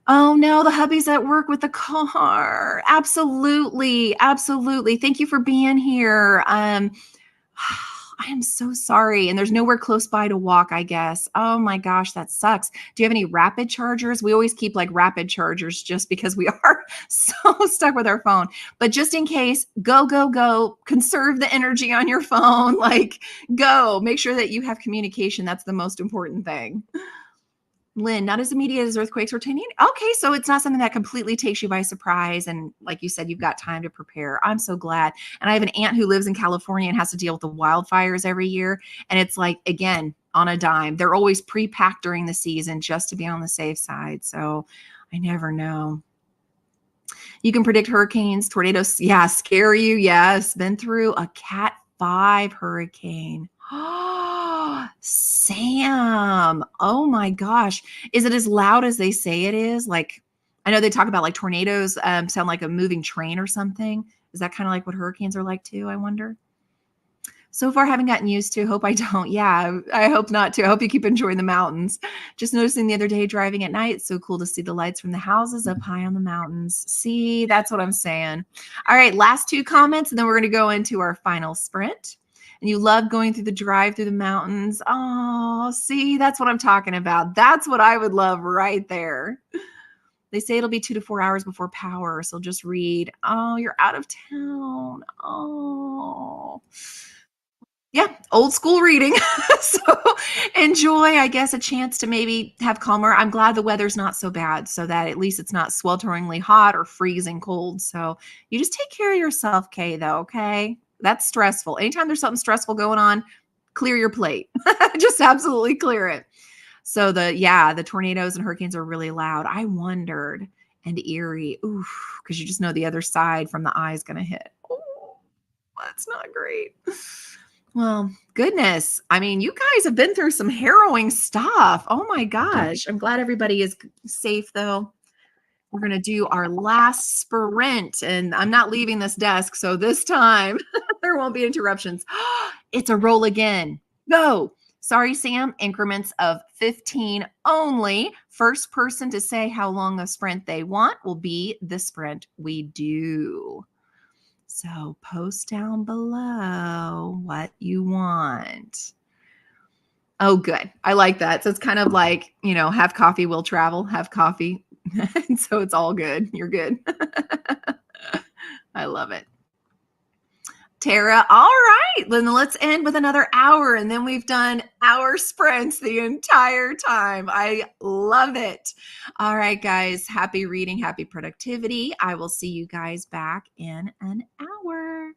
Oh no, the hubby's at work with the car. Absolutely. Absolutely. Thank you for being here. I am so sorry. And there's nowhere close by to walk, I guess. Oh my gosh, that sucks. Do you have any rapid chargers? We always keep like rapid chargers just because we are so stuck with our phone. But just in case, go, go, go. Conserve the energy on your phone. Like, go. Make sure that you have communication. That's the most important thing. Lynn, not as immediate as earthquakes or tornadoes. Okay, so it's not something that completely takes you by surprise. And like you said, you've got time to prepare. I'm so glad. And I have an aunt who lives in California and has to deal with the wildfires every year. And it's like, again, on a dime. They're always pre-packed during the season just to be on the safe side. So I never know. You can predict hurricanes, tornadoes. Yeah, scare you. Yes, been through a Cat 5 hurricane. Sam, oh my gosh. Is it as loud as they say it is? Like, I know they talk about like tornadoes sound like a moving train or something. Is that kind of like what hurricanes are like too, I wonder? So far, I haven't gotten used to. Hope I don't. Yeah, I hope not too. I hope you keep enjoying the mountains. Just noticing the other day driving at night, it's so cool to see the lights from the houses up high on the mountains. See, that's what I'm saying. All right, last two comments, and then we're going to go into our final sprint. And you love going through the drive through the mountains. Oh, see, that's what I'm talking about. That's what I would love right there. They say it'll be 2 to 4 hours before power. So just read, oh, you're out of town. Oh, yeah, old school reading. So enjoy, I guess, a chance to maybe have calmer. I'm glad the weather's not so bad so that at least it's not swelteringly hot or freezing cold. So you just take care of yourself, Kay, though, okay? That's stressful. Anytime there's something stressful going on, clear your plate. Just absolutely clear it. So the tornadoes and hurricanes are really loud. I wondered, and eerie, oof, because you just know the other side from the eye is going to hit. Oh, that's not great. Well, goodness. I mean, you guys have been through some harrowing stuff. Oh my gosh. I'm glad everybody is safe though. We're going to do our last sprint and I'm not leaving this desk. So this time there won't be interruptions. It's a roll again. Go. Sorry, Sam. Increments of 15 only. First person to say how long a sprint they want will be the sprint we do. So post down below what you want. Oh, good. I like that. So it's kind of like, have coffee, will travel, have coffee. And so it's all good. You're good. I love it. Tara, all right. Then let's end with another hour. And then we've done our sprints the entire time. I love it. All right, guys. Happy reading. Happy productivity. I will see you guys back in an hour.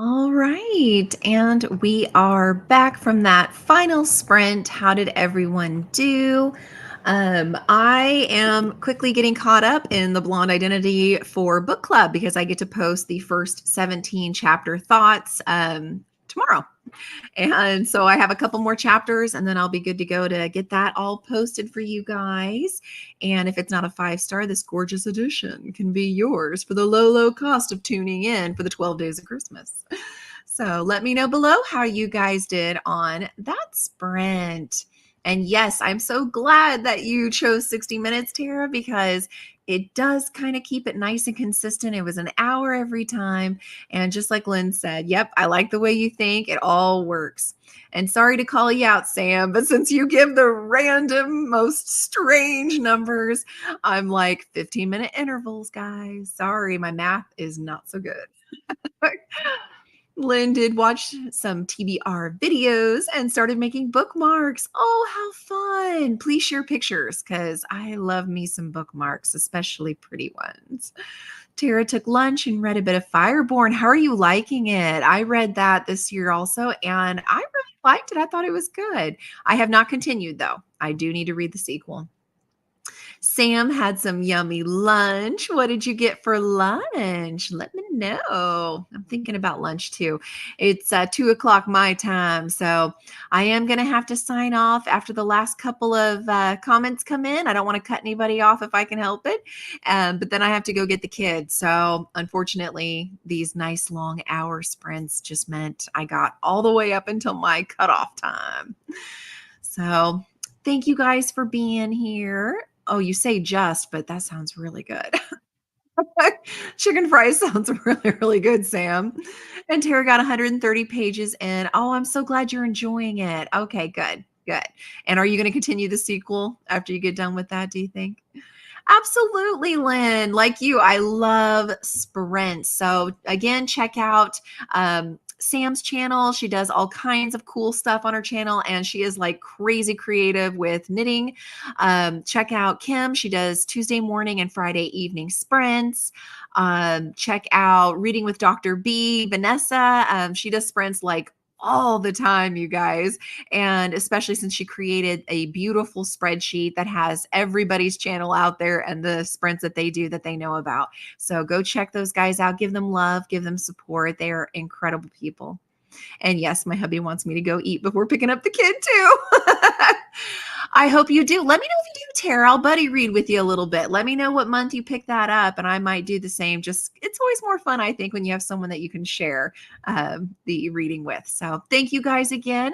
All right. And we are back from that final sprint. How did everyone do? I am quickly getting caught up in the Blonde Identity for book club because I get to post the first 17 chapter thoughts tomorrow. And so I have a couple more chapters and then I'll be good to go to get that all posted for you guys. And if it's not a 5-star, this gorgeous edition can be yours for the low, low cost of tuning in for the 12 days of Christmas. So let me know below how you guys did on that sprint. And yes, I'm so glad that you chose 60 minutes, Tara, because it does kind of keep it nice and consistent. It was an hour every time. And just like Lynn said, yep, I like the way you think. It all works. And sorry to call you out, Sam, but since you give the random, most strange numbers, I'm like 15-minute intervals, guys. Sorry, my math is not so good. Lynn did watch some TBR videos and started making bookmarks. Oh, how fun! Please share pictures because I love me some bookmarks, especially pretty ones. Tara took lunch and read a bit of Fireborn. How are you liking it? I read that this year also, and I really liked it. I thought it was good. I have not continued, though. I do need to read the sequel. Sam had some yummy lunch. What did you get for lunch? Let me know. I'm thinking about lunch too. It's 2 o'clock my time. So I am going to have to sign off after the last couple of comments come in. I don't want to cut anybody off if I can help it. But then I have to go get the kids. So unfortunately, these nice long hour sprints just meant I got all the way up until my cutoff time. So thank you guys for being here. Oh, you say just, but that sounds really good. Chicken fries sounds really, really good, Sam. And Tara got 130 pages in. Oh, I'm so glad you're enjoying it. Okay, good, good. And are you going to continue the sequel after you get done with that, do you think? Absolutely, Lynn. Like you, I love sprints. So again, check out Sam's channel. She does all kinds of cool stuff on her channel, and she is like crazy creative with knitting. Check out Kim. She does Tuesday morning and Friday evening sprints. Check out Reading with Dr. B, Vanessa. She does sprints like all the time, you guys. And especially since she created a beautiful spreadsheet that has everybody's channel out there and the sprints that they do that they know about. So go check those guys out. Give them love, give them support. They are incredible people. And yes, my hubby wants me to go eat before picking up the kid too. I hope you do. Let me know if you do, Tara. I'll buddy read with you a little bit. Let me know what month you pick that up, and I might do the same. Just it's always more fun, I think, when you have someone that you can share the reading with. So thank you guys again.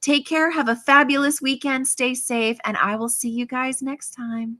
Take care. Have a fabulous weekend. Stay safe, and I will see you guys next time.